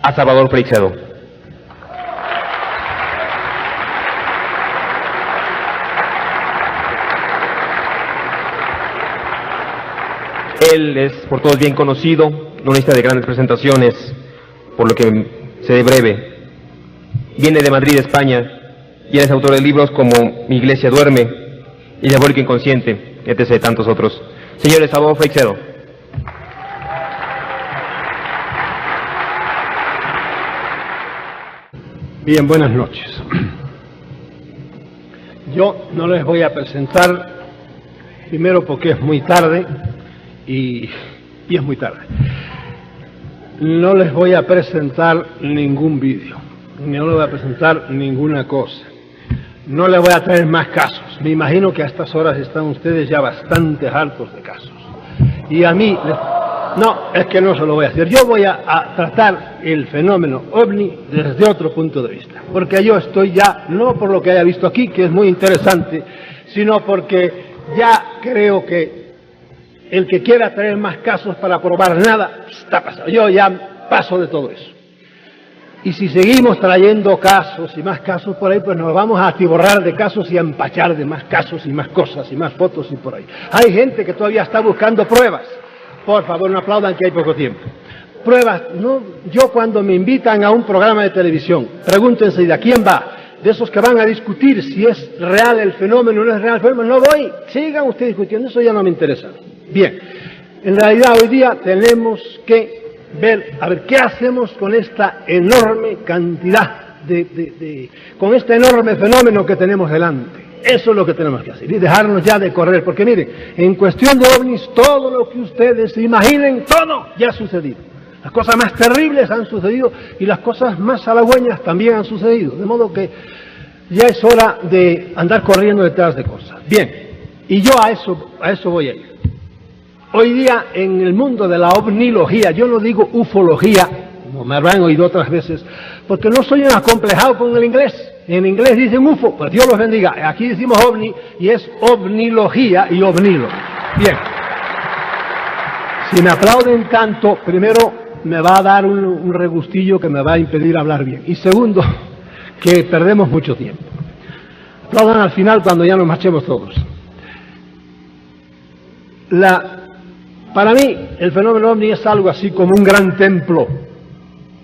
a Salvador Freixedo. Él es por todos bien conocido, no necesita de grandes presentaciones, por lo que seré breve. Viene de Madrid, España, y es autor de libros como Mi iglesia duerme y Diabólico inconsciente, etc. tantos otros. Señores, Salvador Freixedo. Bien, buenas noches. Yo no les voy a presentar, primero porque es muy tarde, y es muy tarde. No les voy a presentar ningún vídeo, no les voy a presentar ninguna cosa. No les voy a traer más casos. Me imagino que a estas horas están ustedes ya bastante hartos de casos. Y a mí, no, es que no se lo voy a hacer. Yo voy a tratar el fenómeno OVNI desde otro punto de vista. Porque yo estoy ya, no por lo que haya visto aquí, que es muy interesante, sino porque ya creo que el que quiera traer más casos para probar nada, está pasado. Yo ya paso de todo eso. Y si seguimos trayendo casos y más casos por ahí, pues nos vamos a atiborrar de casos y a empachar de más casos y más cosas y más fotos y por ahí. Hay gente que todavía está buscando pruebas. Por favor, no aplaudan que hay poco tiempo. Pruebas, no, yo cuando me invitan a un programa de televisión, pregúntense de a quién va. De esos que van a discutir si es real el fenómeno o no es real el fenómeno, no voy. Sigan ustedes discutiendo, eso ya no me interesa. Bien, en realidad hoy día tenemos que ver, a ver, ¿qué hacemos con esta enorme cantidad con este enorme fenómeno que tenemos delante? Eso es lo que tenemos que hacer, y dejarnos ya de correr, porque miren, en cuestión de ovnis, todo lo que ustedes se imaginen, todo ya ha sucedido. Las cosas más terribles han sucedido, y las cosas más halagüeñas también han sucedido, de modo que ya es hora de andar corriendo detrás de cosas. Bien, y yo a eso voy a ir. Hoy día, en el mundo de la ovnilogía, yo no digo ufología, como me habrán oído otras veces, porque no soy un acomplejado con el inglés. En inglés dicen UFO, pues Dios los bendiga. Aquí decimos ovni, y es ovnilogía y ovnilo. Bien. Si me aplauden tanto, primero me va a dar un regustillo que me va a impedir hablar bien. Y segundo, que perdemos mucho tiempo. Aplaudan al final cuando ya nos marchemos todos. Para mí, el fenómeno ovni es algo así como un gran templo.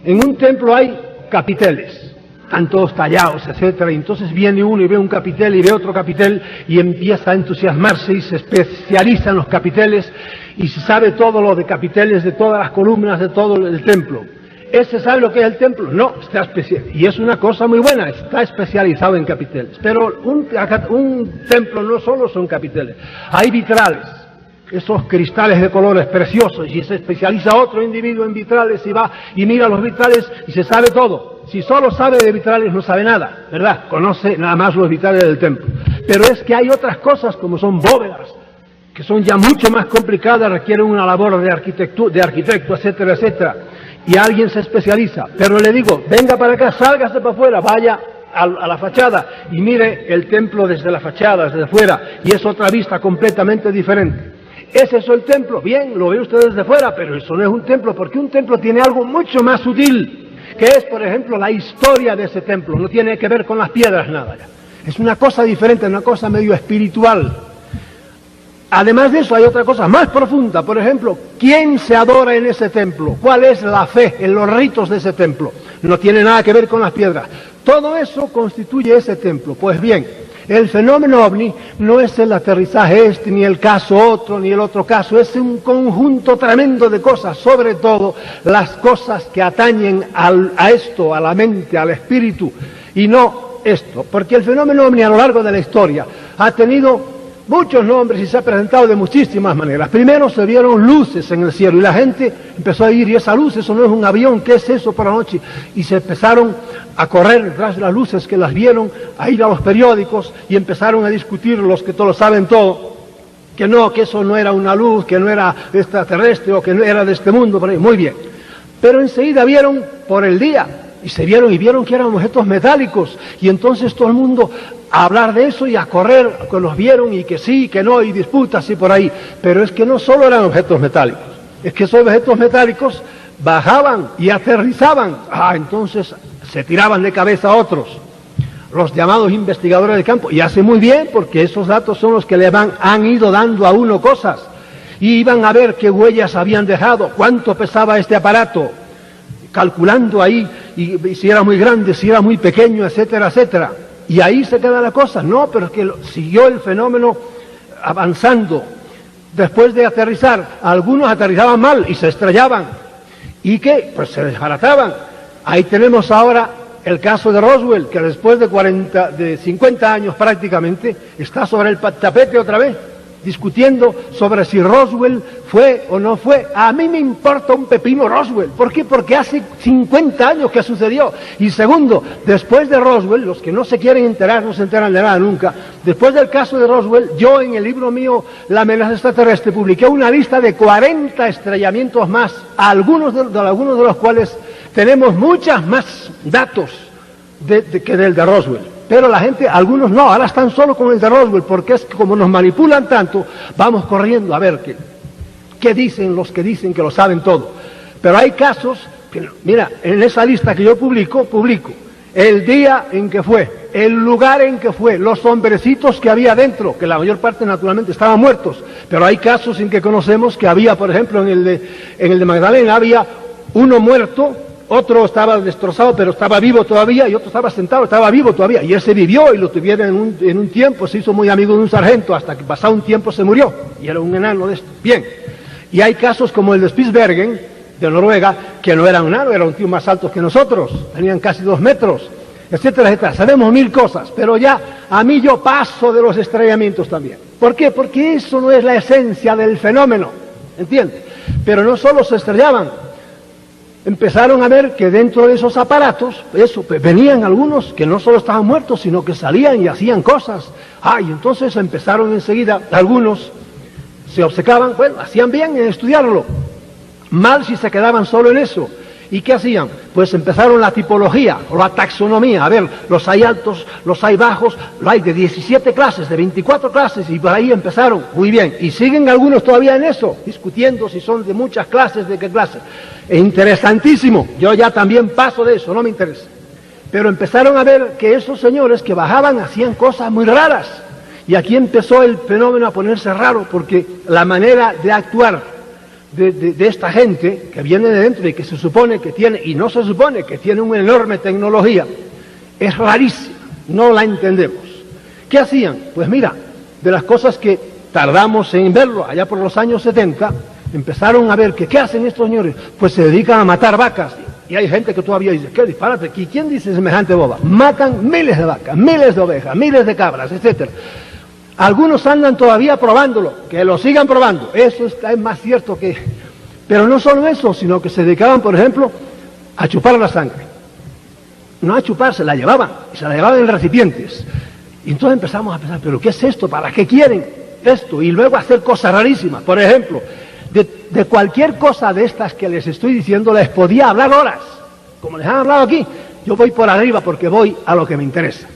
En un templo hay capiteles, están todos tallados, etcétera, y entonces viene uno y ve un capitel y ve otro capitel y empieza a entusiasmarse y se especializa en los capiteles y se sabe todo lo de capiteles, de todas las columnas, de todo el templo. ¿Ese sabe lo que es el templo? No, está especializado, y es una cosa muy buena, está especializado en capiteles. Pero un templo no solo son capiteles, hay vitrales. Esos cristales de colores preciosos, y se especializa otro individuo en vitrales y va y mira los vitrales y se sabe todo. Si solo sabe de vitrales no sabe nada, ¿verdad? Conoce nada más los vitrales del templo. Pero es que hay otras cosas como son bóvedas, que son ya mucho más complicadas, requieren una labor de arquitecto, etcétera, etcétera. Y alguien se especializa. Pero le digo, venga para acá, sálgase para afuera, vaya a la fachada y mire el templo desde la fachada, desde fuera, y es otra vista completamente diferente. ¿Es eso el templo? Bien, lo ve usted desde fuera, pero eso no es un templo, porque un templo tiene algo mucho más sutil, que es, por ejemplo, la historia de ese templo. No tiene que ver con las piedras, nada ya. Es una cosa diferente, una cosa medio espiritual. Además de eso, hay otra cosa más profunda. Por ejemplo, ¿quién se adora en ese templo? ¿Cuál es la fe en los ritos de ese templo? No tiene nada que ver con las piedras. Todo eso constituye ese templo. Pues bien, el fenómeno ovni no es el aterrizaje ni el caso otro, ni el otro caso, es un conjunto tremendo de cosas, sobre todo las cosas que atañen a esto, a la mente, al espíritu, y no esto, porque el fenómeno ovni a lo largo de la historia ha tenido muchos nombres y se ha presentado de muchísimas maneras. Primero se vieron luces en el cielo y la gente empezó a decir, ¿y esa luz? Eso no es un avión, ¿qué es eso por la noche? Y se empezaron a correr detrás de las luces que las vieron, a ir a los periódicos y empezaron a discutir los que todos saben todo, que no, que eso no era una luz, que no era extraterrestre o que no era de este mundo, por ahí. Muy bien. Pero enseguida vieron por el día y vieron que eran objetos metálicos y entonces todo el mundo a hablar de eso y a correr, que los vieron y que sí, que no, y disputas y por ahí. Pero es que no solo eran objetos metálicos, es que esos objetos metálicos bajaban y aterrizaban, entonces se tiraban de cabeza a otros, los llamados investigadores de campo, y hace muy bien, porque esos datos son los que han ido dando a uno cosas, y iban a ver qué huellas habían dejado, cuánto pesaba este aparato, calculando ahí, y si era muy grande, si era muy pequeño, etcétera, etcétera. Y ahí se queda la cosa. No, pero es que siguió el fenómeno avanzando. Después de aterrizar, algunos aterrizaban mal y se estrellaban. ¿Y qué? Pues se desbarataban. Ahí tenemos ahora el caso de Roswell, que después de 50 años prácticamente, está sobre el tapete otra vez, discutiendo sobre si Roswell fue o no fue. A mí me importa un pepino Roswell. ¿Por qué? Porque hace 50 años que sucedió. Y segundo, después de Roswell, los que no se quieren enterar, no se enteran de nada nunca. Después del caso de Roswell, yo en el libro mío, La amenaza extraterrestre, publiqué una lista de 40 estrellamientos más, algunos de los cuales tenemos muchas más datos que del de Roswell. Pero la gente, algunos no, ahora están solo con el de Roswell, porque es que como nos manipulan tanto, vamos corriendo a ver qué dicen los que dicen que lo saben todo. Pero hay casos, mira, en esa lista que yo publico el día en que fue, el lugar en que fue, los hombrecitos que había dentro, que la mayor parte naturalmente estaban muertos, pero hay casos en que conocemos que había, por ejemplo, en el de Magdalena había uno muerto, otro estaba destrozado pero estaba vivo todavía, y otro estaba sentado, estaba vivo todavía, y ese vivió y lo tuvieron en un tiempo, se hizo muy amigo de un sargento, hasta que pasado un tiempo se murió, y era un enano de esto. Bien, y hay casos como el de Spitsbergen, de Noruega, que no era un enano, era un tío más alto que nosotros, tenían casi 2 metros, etcétera, etcétera. Sabemos 1000 cosas, pero ya a mí yo paso de los estrellamientos también. ¿Por qué? Porque eso no es la esencia del fenómeno, ¿entiendes? Pero no solo se estrellaban, empezaron a ver que dentro de esos aparatos, venían algunos que no solo estaban muertos, sino que salían y hacían cosas. Y entonces empezaron enseguida, algunos se obcecaban, bueno, hacían bien en estudiarlo, mal si se quedaban solo en eso. ¿Y qué hacían? Pues empezaron la tipología, o la taxonomía. A ver, los hay altos, los hay bajos, lo hay de 17 clases, de 24 clases, y por ahí empezaron. Muy bien. Y siguen algunos todavía en eso, discutiendo si son de muchas clases, de qué clase. Es interesantísimo. Yo ya también paso de eso, no me interesa. Pero empezaron a ver que esos señores que bajaban hacían cosas muy raras. Y aquí empezó el fenómeno a ponerse raro, porque la manera de actuar de esta gente que viene de dentro y que se supone que tiene, y no se supone que tiene una enorme tecnología, es rarísima, no la entendemos. ¿Qué hacían? Pues mira, de las cosas que tardamos en verlo allá por los años 70, empezaron a ver que ¿qué hacen estos señores? Pues se dedican a matar vacas, y hay gente que todavía dice, ¿qué disparate? ¿Quién dice semejante boba? Matan miles de vacas, miles de ovejas, miles de cabras, etcétera. Algunos andan todavía probándolo, que lo sigan probando, eso es más cierto que... Pero no solo eso, sino que se dedicaban, por ejemplo, a chupar la sangre. No a chupar, se la llevaban en recipientes. Y entonces empezamos a pensar, ¿pero qué es esto? ¿Para qué quieren esto? Y luego hacer cosas rarísimas. Por ejemplo, de cualquier cosa de estas que les estoy diciendo, les podía hablar horas. Como les han hablado aquí, yo voy por arriba porque voy a lo que me interesa.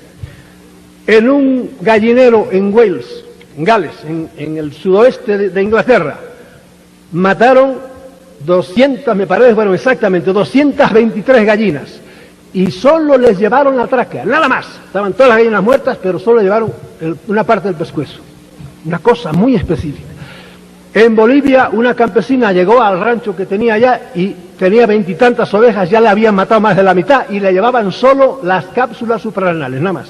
En un gallinero en Wales, en Gales, en el sudoeste de Inglaterra, mataron 223 gallinas, y solo les llevaron la tráquea, nada más. Estaban todas las gallinas muertas, pero solo llevaron una parte del pescuezo, una cosa muy específica. En Bolivia, una campesina llegó al rancho que tenía allá y tenía 20 y tantas ovejas, ya le habían matado más de la mitad, y le llevaban solo las cápsulas suprarrenales, nada más.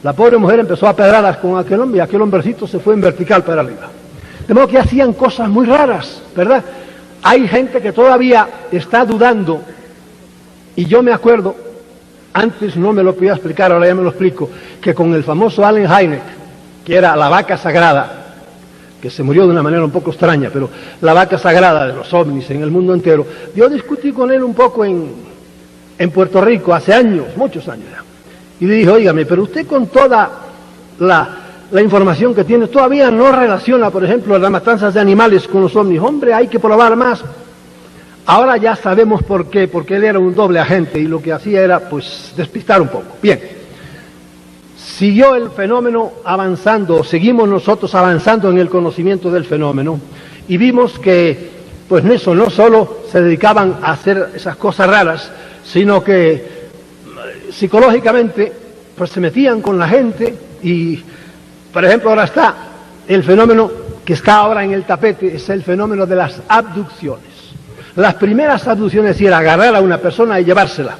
La pobre mujer empezó a pedradas con aquel hombre, y aquel hombrecito se fue en vertical para arriba. De modo que hacían cosas muy raras, ¿verdad? Hay gente que todavía está dudando, y yo me acuerdo, antes no me lo podía explicar, ahora ya me lo explico, que con el famoso Allen Hynek, que era la vaca sagrada, que se murió de una manera un poco extraña, pero la vaca sagrada de los ovnis en el mundo entero, yo discutí con él un poco en Puerto Rico, hace años, muchos años ya. Y le dije, óigame, pero usted con toda la información que tiene, todavía no relaciona, por ejemplo, las matanzas de animales con los ovnis. Hombre, hay que probar más. Ahora ya sabemos por qué, porque él era un doble agente y lo que hacía era, pues, despistar un poco. Bien, siguió el fenómeno avanzando, seguimos nosotros avanzando en el conocimiento del fenómeno, y vimos que pues en eso no solo se dedicaban a hacer esas cosas raras, sino que psicológicamente pues se metían con la gente y, por ejemplo, ahora está el fenómeno que está ahora en el tapete, es el fenómeno de las abducciones. Las primeras abducciones era agarrar a una persona y llevársela.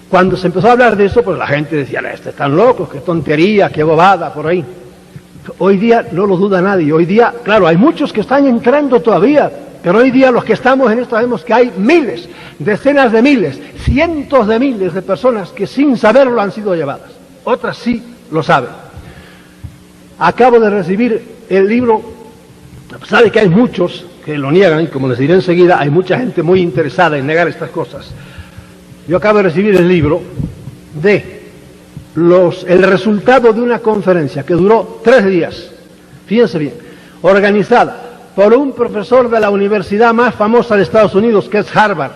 Cuando se empezó a hablar de eso, pues la gente decía, están locos, qué tontería, qué bobada, por ahí. Hoy día no lo duda nadie. Hoy día, claro, hay muchos que están entrando todavía, pero hoy día los que estamos en esto sabemos que hay miles, decenas de miles, cientos de miles de personas que sin saberlo han sido llevadas. Otras sí lo saben. Acabo de recibir el libro, a pesar de que hay muchos que lo niegan, y como les diré enseguida, hay mucha gente muy interesada en negar estas cosas. Yo acabo de recibir el libro de el resultado de una conferencia que duró 3 días, fíjense bien, organizada por un profesor de la universidad más famosa de Estados Unidos, que es Harvard,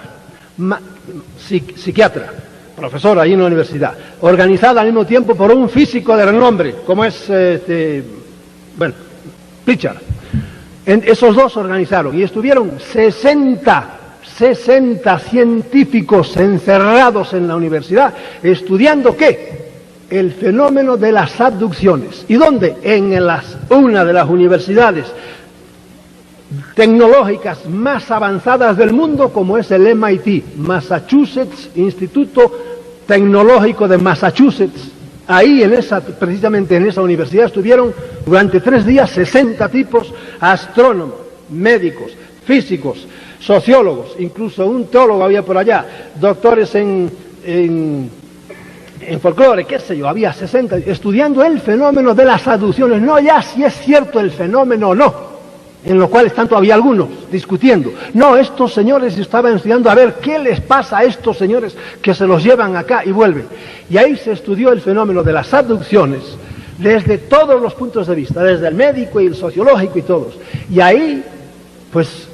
psiquiatra, profesor ahí en la universidad, organizada al mismo tiempo por un físico de renombre, como es, Pritchard. Esos dos organizaron y estuvieron 60 científicos encerrados en la universidad, estudiando ¿qué? El fenómeno de las abducciones. ¿Y dónde? En una de las universidades tecnológicas más avanzadas del mundo, como es el MIT, Massachusetts, Instituto Tecnológico de Massachusetts. Ahí, precisamente en esa universidad, estuvieron durante 3 días 60 tipos, astrónomos, médicos, físicos, sociólogos, incluso un teólogo había por allá, doctores en folclore, qué sé yo, había 60, estudiando el fenómeno de las abducciones, no ya si es cierto el fenómeno o no, en lo cual están todavía algunos discutiendo. No, estos señores estaban estudiando a ver qué les pasa a estos señores que se los llevan acá y vuelven. Y ahí se estudió el fenómeno de las abducciones desde todos los puntos de vista, desde el médico y el sociológico y todos. Y ahí, pues,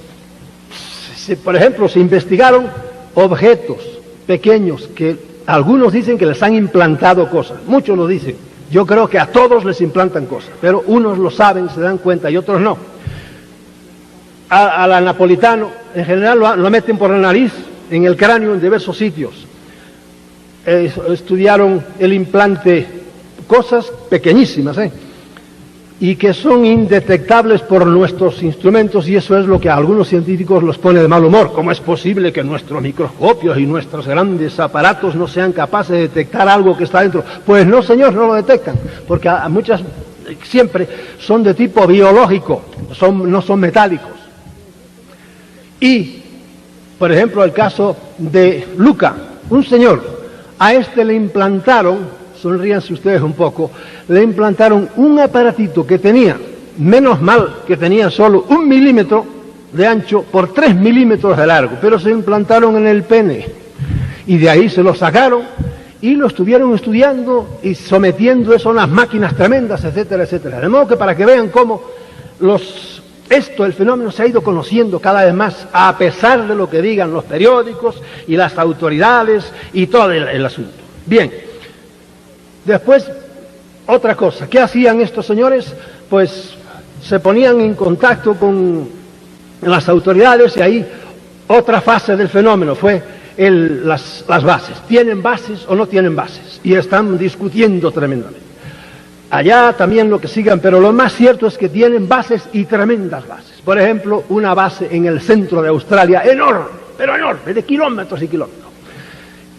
por ejemplo, se investigaron objetos pequeños que algunos dicen que les han implantado cosas, muchos lo dicen. Yo creo que a todos les implantan cosas, pero unos lo saben, se dan cuenta y otros no. A la napolitano, en general lo meten por la nariz, en el cráneo, en diversos sitios. Estudiaron el implante, cosas pequeñísimas, y que son indetectables por nuestros instrumentos, y eso es lo que a algunos científicos los pone de mal humor. ¿Cómo es posible que nuestros microscopios y nuestros grandes aparatos no sean capaces de detectar algo que está dentro? Pues no, señor, no lo detectan, porque a muchas siempre son de tipo biológico, no son metálicos. Y, por ejemplo, el caso de Luca, un señor, a este le implantaron, sonríanse ustedes un poco, le implantaron un aparatito que tenía, menos mal que tenía solo 1 milímetro de ancho por 3 milímetros de largo, pero se implantaron en el pene, y de ahí se lo sacaron, y lo estuvieron estudiando y sometiendo eso a unas máquinas tremendas, etcétera, etcétera. De modo que para que vean cómo el fenómeno se ha ido conociendo cada vez más, a pesar de lo que digan los periódicos y las autoridades y todo el asunto. Bien, después, otra cosa, ¿qué hacían estos señores? Pues se ponían en contacto con las autoridades y ahí otra fase del fenómeno fue las bases. ¿Tienen bases o no tienen bases? Y están discutiendo tremendamente. Allá también lo que sigan, pero lo más cierto es que tienen bases y tremendas bases. Por ejemplo, una base en el centro de Australia, enorme, pero enorme, de kilómetros y kilómetros,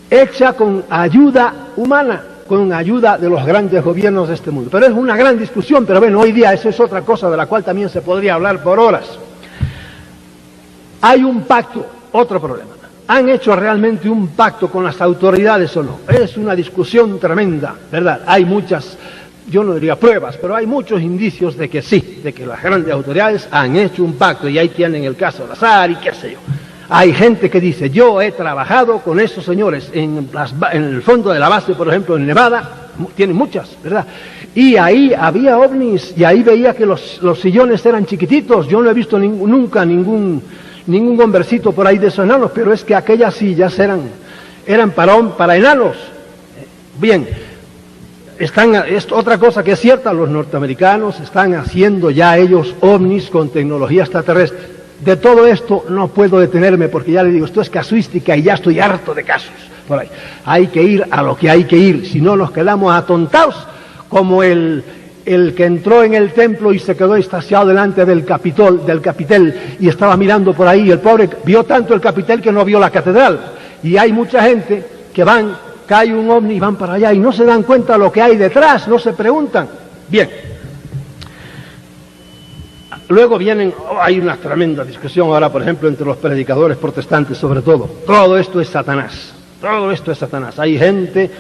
hecha con ayuda humana, con ayuda de los grandes gobiernos de este mundo. Pero es una gran discusión, pero bueno, hoy día eso es otra cosa de la cual también se podría hablar por horas. Hay un pacto, otro problema. ¿Han hecho realmente un pacto con las autoridades o no? Es una discusión tremenda, ¿verdad? Hay muchas, yo no diría pruebas, pero hay muchos indicios de que sí, de que las grandes autoridades han hecho un pacto, y ahí tienen el caso de Azar y qué sé yo. Hay gente que dice, yo he trabajado con esos señores en el fondo de la base, por ejemplo, en Nevada, tienen muchas, ¿verdad? Y ahí había ovnis, y ahí veía que los sillones eran chiquititos. Yo no he visto nunca ningún hombrecito por ahí de esos enanos, pero es que aquellas sillas eran para enanos. Bien, otra cosa que es cierta, los norteamericanos están haciendo ya ellos ovnis con tecnología extraterrestre. de todo esto no puedo detenerme porque ya le digo, esto es casuística y ya estoy harto de casos por ahí. Hay que ir a lo que hay que ir, si no nos quedamos atontados como el que entró en el templo y se quedó extasiado delante del capitel y estaba mirando por ahí, el pobre vio tanto el capitel que no vio la catedral. Y hay mucha gente que van, cae un ovni y van para allá y no se dan cuenta de lo que hay detrás, no se preguntan. Bien. Luego hay una tremenda discusión ahora, por ejemplo, entre los predicadores protestantes sobre todo. Todo esto es Satanás, todo esto es Satanás. Hay gente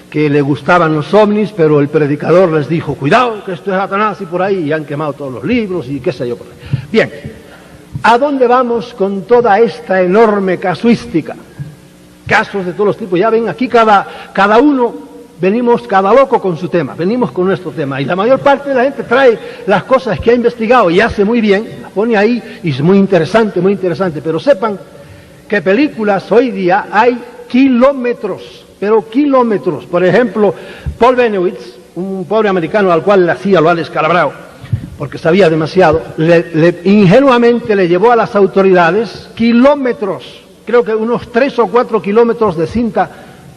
que le gustaban los ovnis, pero el predicador les dijo, cuidado, que esto es Satanás y por ahí, y han quemado todos los libros y qué sé yo por ahí. Bien, ¿a dónde vamos con toda esta enorme casuística? Casos de todos los tipos, ya ven, aquí cada uno, venimos cada loco con su tema, venimos con nuestro tema, y la mayor parte de la gente trae las cosas que ha investigado y hace muy bien, las pone ahí, y es muy interesante, pero sepan que películas hoy día hay kilómetros, pero kilómetros. Por ejemplo, Paul Bennewitz, un pobre americano al cual la CIA lo ha descalabrado, porque sabía demasiado, ingenuamente le llevó a las autoridades kilómetros, creo que unos 3 o 4 kilómetros de cinta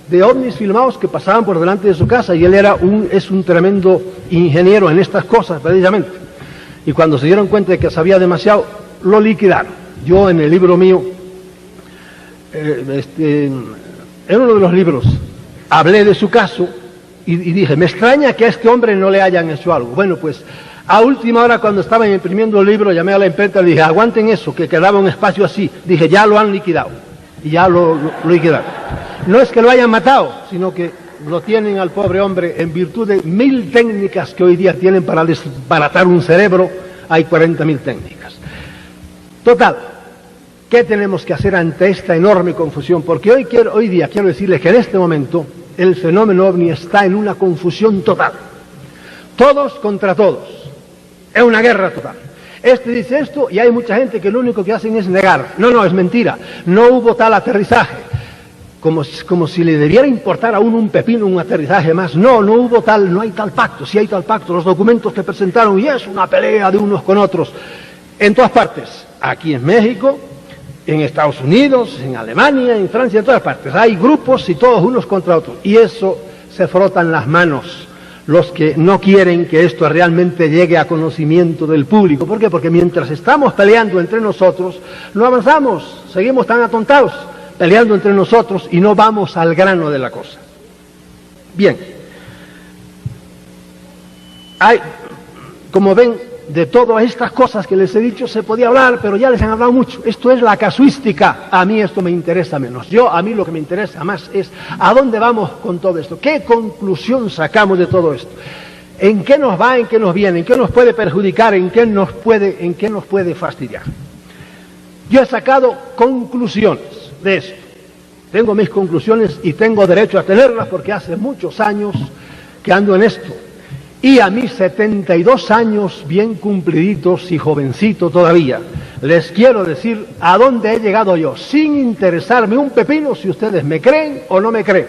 de ovnis filmados que pasaban por delante de su casa, y él es un tremendo ingeniero en estas cosas, precisamente. Y cuando se dieron cuenta de que sabía demasiado, lo liquidaron. Yo en el libro mío, en uno de los libros, hablé de su caso y dije, me extraña que a este hombre no le hayan hecho algo. Bueno, pues a última hora, cuando estaban imprimiendo el libro, llamé a la imprenta y le dije, aguanten eso, que quedaba un espacio así. Dije, ya lo han liquidado. Y ya lo liquidaron. No es que lo hayan matado, sino que lo tienen al pobre hombre en virtud de 1000 técnicas que hoy día tienen para desbaratar un cerebro. Hay 40.000 técnicas. Total, ¿qué tenemos que hacer ante esta enorme confusión? Porque hoy día quiero decirles que en este momento el fenómeno ovni está en una confusión total. Todos contra todos. Es una guerra total. Este dice esto y hay mucha gente que lo único que hacen es negar. No, es mentira. No hubo tal aterrizaje. Como si le debiera importar a uno un pepino un aterrizaje más. No hay tal pacto. Sí hay tal pacto. Los documentos que presentaron, y es una pelea de unos con otros. En todas partes. Aquí en México, en Estados Unidos, en Alemania, en Francia, en todas partes. Hay grupos y todos unos contra otros. Y eso se frotan las manos los que no quieren que esto realmente llegue a conocimiento del público. ¿Por qué? Porque mientras estamos peleando entre nosotros, no avanzamos, seguimos tan atontados, peleando entre nosotros y no vamos al grano de la cosa. Bien, como ven, de todas estas cosas que les he dicho se podía hablar, pero ya les han hablado mucho. Esto es la casuística. A mí esto me interesa menos. A mí lo que me interesa más es a dónde vamos con todo esto. ¿Qué conclusión sacamos de todo esto? ¿En qué nos va? ¿En qué nos viene? ¿En qué nos puede perjudicar? ¿En qué nos puede fastidiar? Yo he sacado conclusiones de esto. Tengo mis conclusiones y tengo derecho a tenerlas porque hace muchos años que ando en esto. Y a mis 72 años bien cumpliditos y jovencito todavía, les quiero decir a dónde he llegado yo, sin interesarme un pepino si ustedes me creen o no me creen,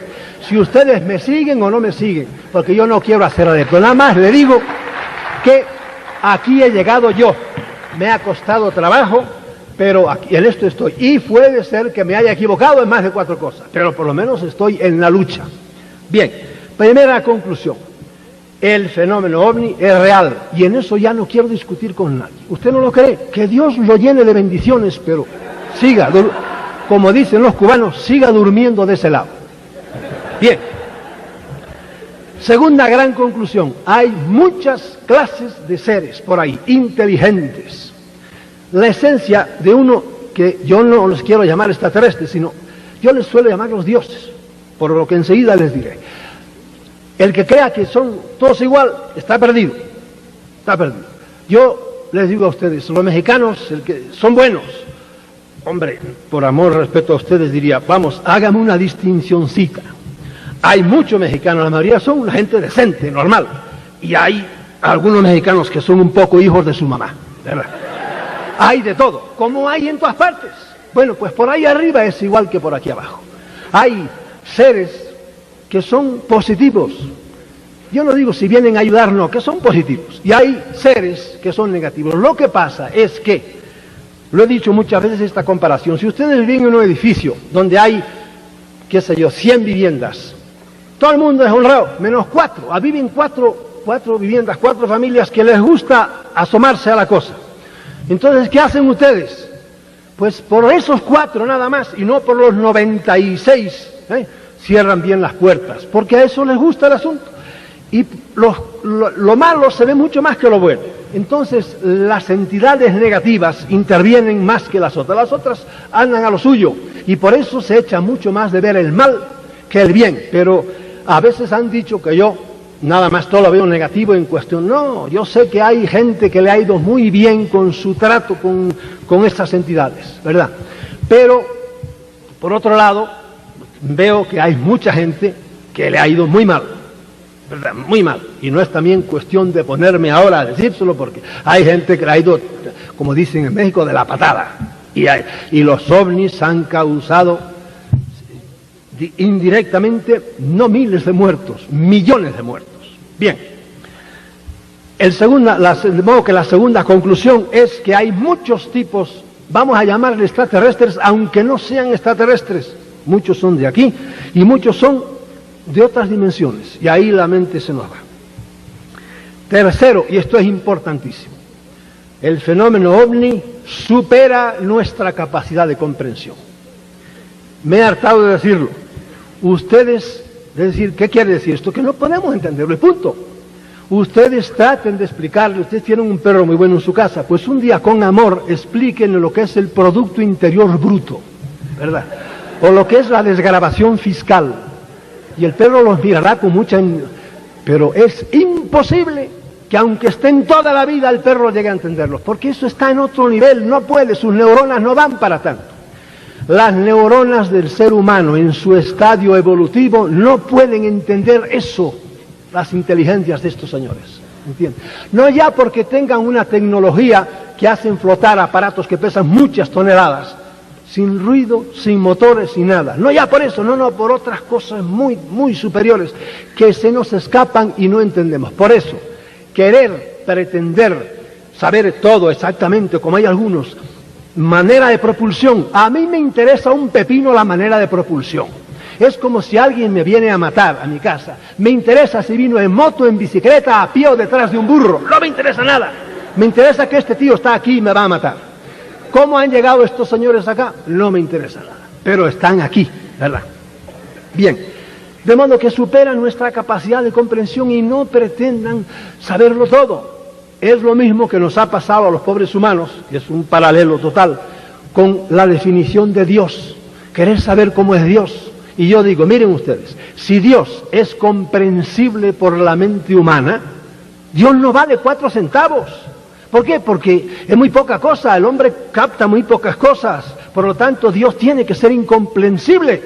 si ustedes me siguen o no me siguen, porque yo no quiero hacer adepto. Nada más le digo que aquí he llegado yo, me ha costado trabajo, pero aquí, en esto estoy. Y puede ser que me haya equivocado en más de 4 cosas, pero por lo menos estoy en la lucha. Bien, primera conclusión. El fenómeno ovni es real, y en eso ya no quiero discutir con nadie. ¿Usted no lo cree? Que Dios lo llene de bendiciones, pero siga, como dicen los cubanos, siga durmiendo de ese lado. Bien. Segunda gran conclusión. Hay muchas clases de seres por ahí, inteligentes. La esencia de uno, que yo no los quiero llamar extraterrestres, sino yo les suelo llamar los dioses, por lo que enseguida les diré. El que crea que son todos igual, está perdido. Está perdido. Yo les digo a ustedes, los mexicanos, son buenos. Hombre, por amor, respeto a ustedes, diría, vamos, hágame una distincioncita. Hay muchos mexicanos, la mayoría son una gente decente, normal. Y hay algunos mexicanos que son un poco hijos de su mamá, ¿verdad? Hay de todo, como hay en todas partes. Bueno, pues por ahí arriba es igual que por aquí abajo. Hay seres que son positivos. Yo no digo si vienen a ayudarnos, que son positivos. Y hay seres que son negativos. Lo que pasa es que Lo he dicho muchas veces esta comparación. Si ustedes viven en un edificio donde hay, qué sé yo, 100 viviendas, todo el mundo es honrado, menos 4. Viven cuatro viviendas, 4 familias que les gusta asomarse a la cosa. Entonces, ¿qué hacen ustedes? Pues por esos 4 nada más, y no por los 96, cierran bien las puertas, porque a eso les gusta el asunto. Y lo malo se ve mucho más que lo bueno. Entonces, las entidades negativas intervienen más que las otras. Las otras andan a lo suyo, y por eso se echa mucho más de ver el mal que el bien. Pero a veces han dicho que yo nada más todo lo veo negativo en cuestión. No, yo sé que hay gente que le ha ido muy bien con su trato con estas entidades, ¿verdad? Pero, por otro lado, veo que hay mucha gente que le ha ido muy mal, ¿verdad? Muy mal. Y no es también cuestión de ponerme ahora a decírselo, porque hay gente que le ha ido, como dicen en México, de la patada. Y los ovnis han causado indirectamente no miles de muertos, millones de muertos. Bien, de modo que la segunda conclusión es que hay muchos tipos, vamos a llamarle extraterrestres, aunque no sean extraterrestres. Muchos son de aquí y muchos son de otras dimensiones, y ahí la mente se nos va. Tercero, y esto es importantísimo, el fenómeno ovni supera nuestra capacidad de comprensión. Me he hartado de decirlo. Ustedes, de decir, ¿qué quiere decir esto? Que no podemos entenderlo, y punto. Ustedes traten de explicarle, ustedes tienen un perro muy bueno en su casa, pues un día con amor explíquenle lo que es el Producto Interior Bruto, ¿verdad? O lo que es la desgravación fiscal. Y el perro los mirará con mucha... Pero es imposible que aunque estén toda la vida el perro llegue a entenderlos, porque eso está en otro nivel, no puede, sus neuronas no van para tanto. Las neuronas del ser humano en su estadio evolutivo no pueden entender eso, las inteligencias de estos señores, ¿entiendes? No ya porque tengan una tecnología que hacen flotar aparatos que pesan muchas toneladas, sin ruido, sin motores, sin nada. No ya por eso, no, por otras cosas muy, muy superiores que se nos escapan y no entendemos. Por eso, querer, pretender saber todo exactamente, como hay algunos, manera de propulsión. A mí me interesa un pepino la manera de propulsión. Es como si alguien me viene a matar a mi casa. Me interesa si vino en moto, en bicicleta, a pie o detrás de un burro. No me interesa nada. Me interesa que este tío está aquí y me va a matar. ¿Cómo han llegado estos señores acá? No me interesa nada. Pero están aquí, ¿verdad? Bien. De modo que superan nuestra capacidad de comprensión y no pretendan saberlo todo. Es lo mismo que nos ha pasado a los pobres humanos, que es un paralelo total, con la definición de Dios. Querer saber cómo es Dios. Y yo digo, miren ustedes, si Dios es comprensible por la mente humana, Dios no vale 4 centavos. ¿Por qué? Porque es muy poca cosa, el hombre capta muy pocas cosas, por lo tanto Dios tiene que ser incomprensible.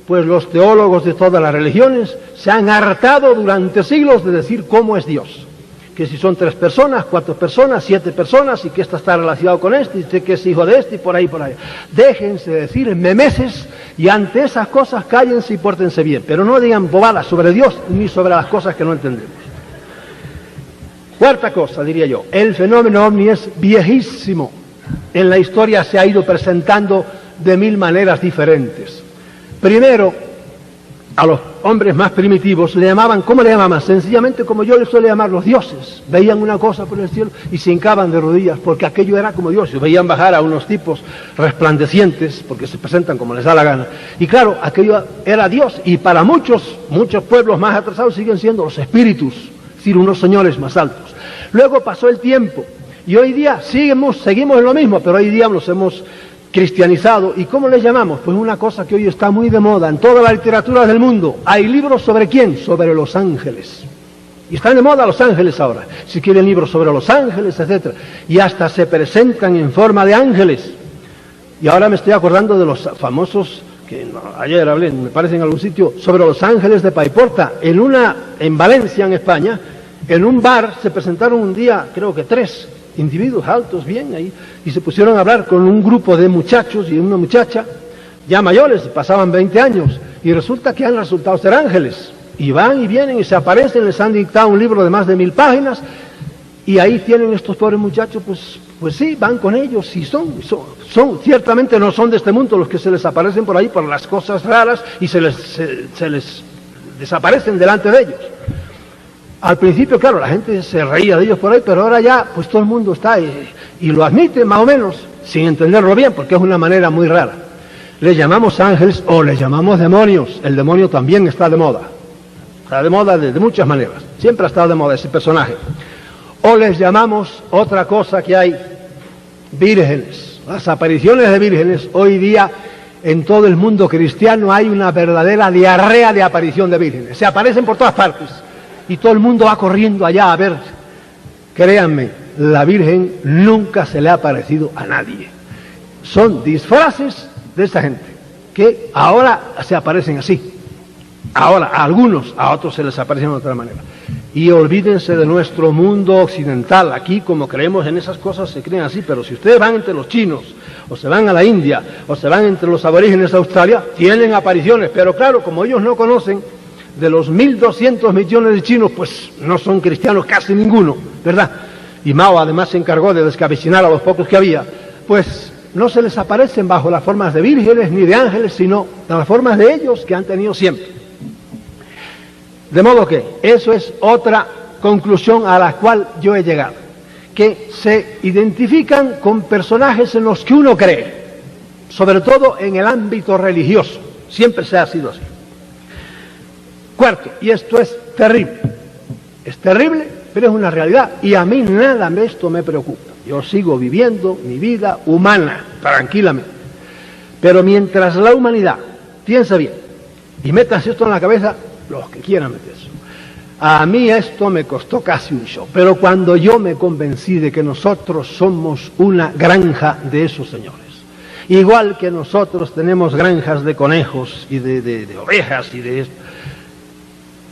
Pues los teólogos de todas las religiones se han hartado durante siglos de decir cómo es Dios. Que si son 3 personas, 4 personas, 7 personas, y que ésta está relacionado con este, y que es hijo de este, y por ahí, por ahí. Déjense decir memeces, y ante esas cosas cállense y pórtense bien, pero no digan bobadas sobre Dios, ni sobre las cosas que no entendemos. Cuarta cosa, diría yo, el fenómeno ovni es viejísimo. En la historia se ha ido presentando de 1000 maneras diferentes. Primero, a los hombres más primitivos le llamaban, ¿cómo le llamaban? Sencillamente como yo les suelo llamar los dioses. Veían una cosa por el cielo y se hincaban de rodillas porque aquello era como dioses. Veían bajar a unos tipos resplandecientes porque se presentan como les da la gana. Y claro, aquello era Dios, y para muchos pueblos más atrasados siguen siendo los espíritus, es decir, unos señores más altos. Luego pasó el tiempo y hoy día seguimos en lo mismo, pero hoy día los hemos cristianizado. ¿Y cómo les llamamos? Pues una cosa que hoy está muy de moda en toda la literatura del mundo. Hay libros sobre ¿quién? Sobre los ángeles. Y están de moda los ángeles ahora. Si quieren libros sobre los ángeles, etc. Y hasta se presentan en forma de ángeles. Y ahora me estoy acordando de los famosos, que ayer hablé, me parece en algún sitio, sobre los ángeles de Paiporta. En Valencia, en España, en un bar se presentaron un día, creo que 3 individuos altos, bien ahí, y se pusieron a hablar con un grupo de muchachos y una muchacha, ya mayores, pasaban 20 años, y resulta que han resultado ser ángeles, y van y vienen y se aparecen, les han dictado un libro de más de 1000 páginas, y ahí tienen estos pobres muchachos, pues Pues sí, van con ellos y son, ciertamente no son de este mundo los que se les aparecen por ahí por las cosas raras y se les desaparecen delante de ellos. Al principio, claro, la gente se reía de ellos por ahí, pero ahora ya, pues todo el mundo está y lo admite más o menos, sin entenderlo bien, porque es una manera muy rara. Les llamamos ángeles o les llamamos demonios. El demonio también está de moda. Está de moda de muchas maneras. Siempre ha estado de moda ese personaje. O les llamamos otra cosa que hay, vírgenes. Las apariciones de vírgenes, hoy día en todo el mundo cristiano hay una verdadera diarrea de aparición de vírgenes. Se aparecen por todas partes y todo el mundo va corriendo allá a ver. Créanme, la Virgen nunca se le ha aparecido a nadie. Son disfraces de esa gente que ahora se aparecen así. Ahora a algunos, a otros se les aparecen de otra manera. Y olvídense de nuestro mundo occidental. Aquí, como creemos en esas cosas, se creen así, pero si ustedes van entre los chinos, o se van a la India, o se van entre los aborígenes de Australia, tienen apariciones, pero claro, como ellos no conocen, de los 1.200 millones de chinos, pues no son cristianos casi ninguno, ¿verdad? Y Mao además se encargó de descabecinar a los pocos que había, pues no se les aparecen bajo las formas de vírgenes ni de ángeles, sino en las formas de ellos que han tenido siempre. De modo que eso es otra conclusión a la cual yo he llegado, que se identifican con personajes en los que uno cree, sobre todo en el ámbito religioso, siempre se ha sido así. Cuarto, y esto es terrible, pero es una realidad, y a mí nada de esto me preocupa. Yo sigo viviendo mi vida humana, tranquilamente. Pero mientras la humanidad piensa bien, y metas esto en la cabeza, los que quieran meter eso. A mí esto me costó casi un show, pero cuando yo me convencí de que nosotros somos una granja de esos señores, igual que nosotros tenemos granjas de conejos y de ovejas y de esto,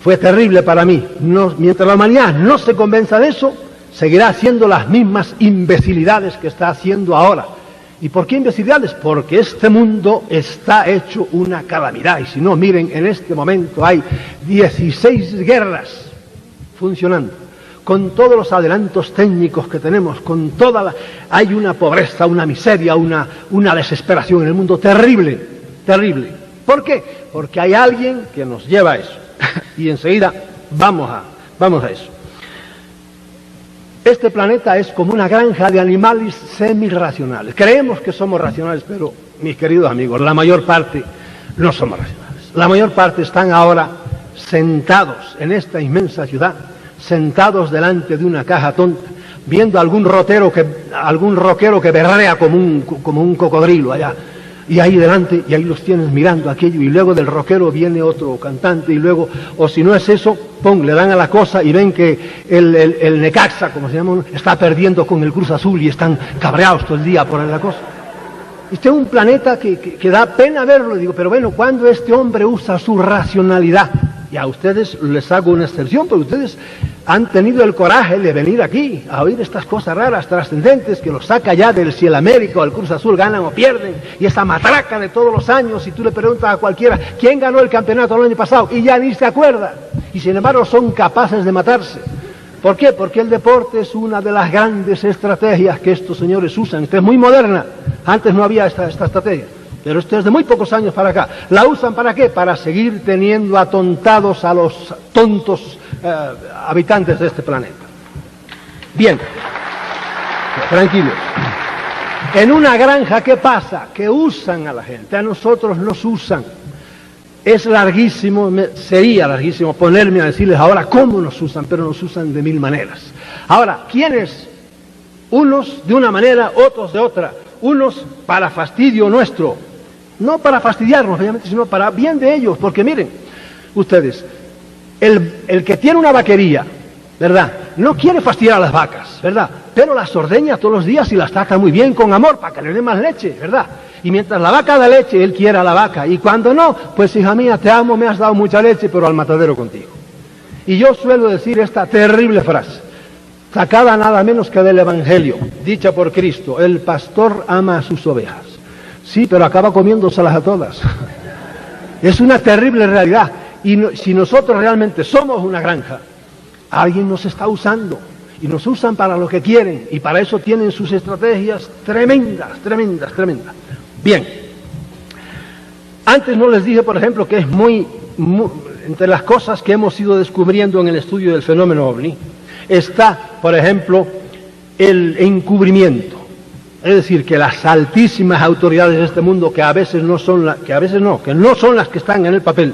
fue terrible para mí. Mientras la humanidad no se convenza de eso, seguirá haciendo las mismas imbecilidades que está haciendo ahora. ¿Y por qué imbecilidades? Porque este mundo está hecho una calamidad. Y si no, miren, en este momento hay 16 guerras funcionando, con todos los adelantos técnicos que tenemos, hay una pobreza, una miseria, una desesperación en el mundo terrible, terrible. ¿Por qué? Porque hay alguien que nos lleva a eso. Y enseguida vamos a eso. Este planeta es como una granja de animales semirracionales. Creemos que somos racionales, pero, mis queridos amigos, la mayor parte no somos racionales. La mayor parte están ahora sentados en esta inmensa ciudad, sentados delante de una caja tonta, viendo algún rockero que berrea como un cocodrilo allá. Y ahí delante, y ahí los tienes mirando aquello, y luego del rockero viene otro cantante, y luego, o si no es eso, le dan a la cosa y ven que el Necaxa, como se llama, está perdiendo con el Cruz Azul y están cabreados todo el día por la cosa. Este es un planeta que da pena verlo, digo, pero bueno, cuando este hombre usa su racionalidad, y a ustedes les hago una excepción, porque ustedes han tenido el coraje de venir aquí a oír estas cosas raras, trascendentes, que los saca ya del si el América o el Cruz Azul ganan o pierden, y esa matraca de todos los años, y tú le preguntas a cualquiera, ¿quién ganó el campeonato el año pasado? Y ya ni se acuerda, y sin embargo son capaces de matarse. ¿Por qué? Porque el deporte es una de las grandes estrategias que estos señores usan. Esta es muy moderna, antes no había esta estrategia, pero esto es de muy pocos años para acá. ¿La usan para qué? Para seguir teniendo atontados a los tontos habitantes de este planeta. Bien, tranquilos. En una granja, ¿qué pasa? Que usan a la gente, a nosotros nos usan. Es larguísimo, sería larguísimo ponerme a decirles ahora cómo nos usan, pero nos usan de mil maneras. Ahora, ¿quiénes? Unos de una manera, otros de otra. Unos para fastidio nuestro, no para fastidiarnos, obviamente, sino para bien de ellos, porque miren, ustedes, el que tiene una vaquería, ¿verdad? No quiere fastidiar a las vacas, ¿verdad? Pero las ordeña todos los días y las trata muy bien con amor para que le dé más leche, ¿verdad? Y mientras la vaca da leche, él quiere a la vaca. Y cuando no, pues hija mía, te amo, me has dado mucha leche, pero al matadero contigo. Y yo suelo decir esta terrible frase, sacada nada menos que del Evangelio, dicha por Cristo: el pastor ama a sus ovejas. Sí, pero acaba comiéndoselas a todas. Es una terrible realidad. Y si nosotros realmente somos una granja, alguien nos está usando. y nos usan para lo que quieren, y para eso tienen sus estrategias tremendas, tremendas, tremendas. Bien, antes no les dije, por ejemplo, que es muy entre las cosas que hemos ido descubriendo en el estudio del fenómeno OVNI, está, por ejemplo, el encubrimiento. Es decir, que las altísimas autoridades de este mundo, que no son las que están en el papel,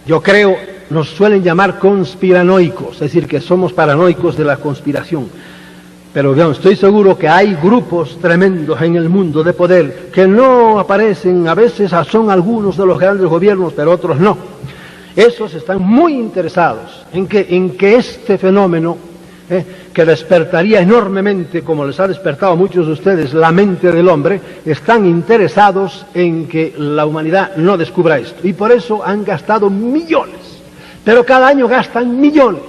yo creo, nos suelen llamar conspiranoicos, es decir, que somos paranoicos de la conspiración. Pero yo estoy seguro que hay grupos tremendos en el mundo de poder que no aparecen, a veces son algunos de los grandes gobiernos, pero otros no. Esos están muy interesados en que este fenómeno, que despertaría enormemente, como les ha despertado a muchos de ustedes, la mente del hombre, están interesados en que la humanidad no descubra esto. Y por eso han gastado millones, pero cada año gastan millones.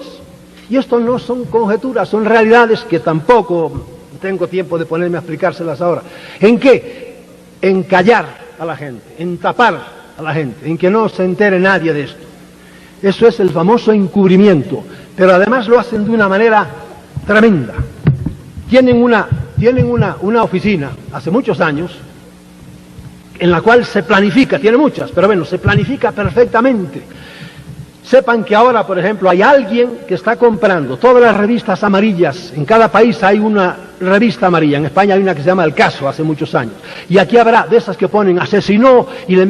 Y esto no son conjeturas, son realidades que tampoco tengo tiempo de ponerme a explicárselas ahora. ¿En qué? En callar a la gente, en tapar a la gente, en que no se entere nadie de esto. Eso es el famoso encubrimiento, pero además lo hacen de una manera tremenda. Tienen una oficina hace muchos años en la cual se planifica, tiene muchas, pero bueno, se planifica perfectamente. Sepan que ahora, por ejemplo, hay alguien que está comprando todas las revistas amarillas. En cada país hay una revista amarilla. En España hay una que se llama El Caso, hace muchos años. Y aquí habrá de esas que ponen, asesinó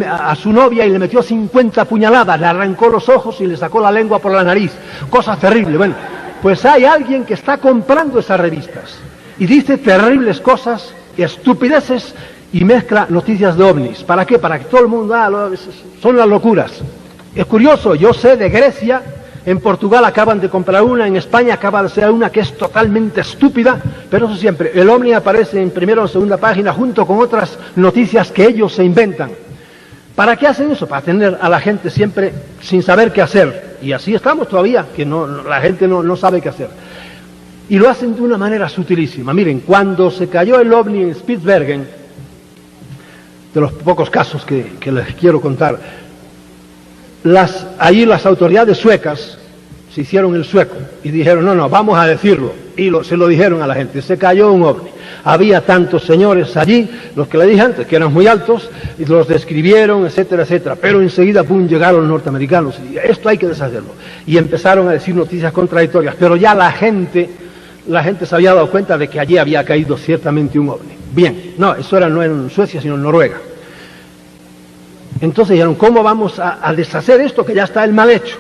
a su novia y le metió 50 puñaladas, le arrancó los ojos y le sacó la lengua por la nariz. Cosas terribles. Bueno, pues hay alguien que está comprando esas revistas y dice terribles cosas, estupideces, y mezcla noticias de ovnis. ¿Para qué? Para que todo el mundo, son las locuras. Es curioso, yo sé de Grecia, en Portugal acaban de comprar una, en España acaba de ser una que es totalmente estúpida, pero eso siempre, el ovni aparece en primera o segunda página junto con otras noticias que ellos se inventan. ¿Para qué hacen eso? Para tener a la gente siempre sin saber qué hacer. Y así estamos todavía, que la gente no sabe qué hacer. Y lo hacen de una manera sutilísima. Miren, cuando se cayó el ovni en Spitsbergen, de los pocos casos que les quiero contar, allí las autoridades suecas se hicieron el sueco y dijeron, no, vamos a decirlo. Y se lo dijeron a la gente, se cayó un ovni. Había tantos señores allí, los que le dije antes, que eran muy altos, y los describieron, etcétera, etcétera. Pero enseguida, llegaron los norteamericanos y esto hay que deshacerlo. Y empezaron a decir noticias contradictorias, pero ya la gente se había dado cuenta de que allí había caído ciertamente un ovni. Bien, no era en Suecia, sino en Noruega. Entonces dijeron, ¿cómo vamos a deshacer esto que ya está el mal hecho?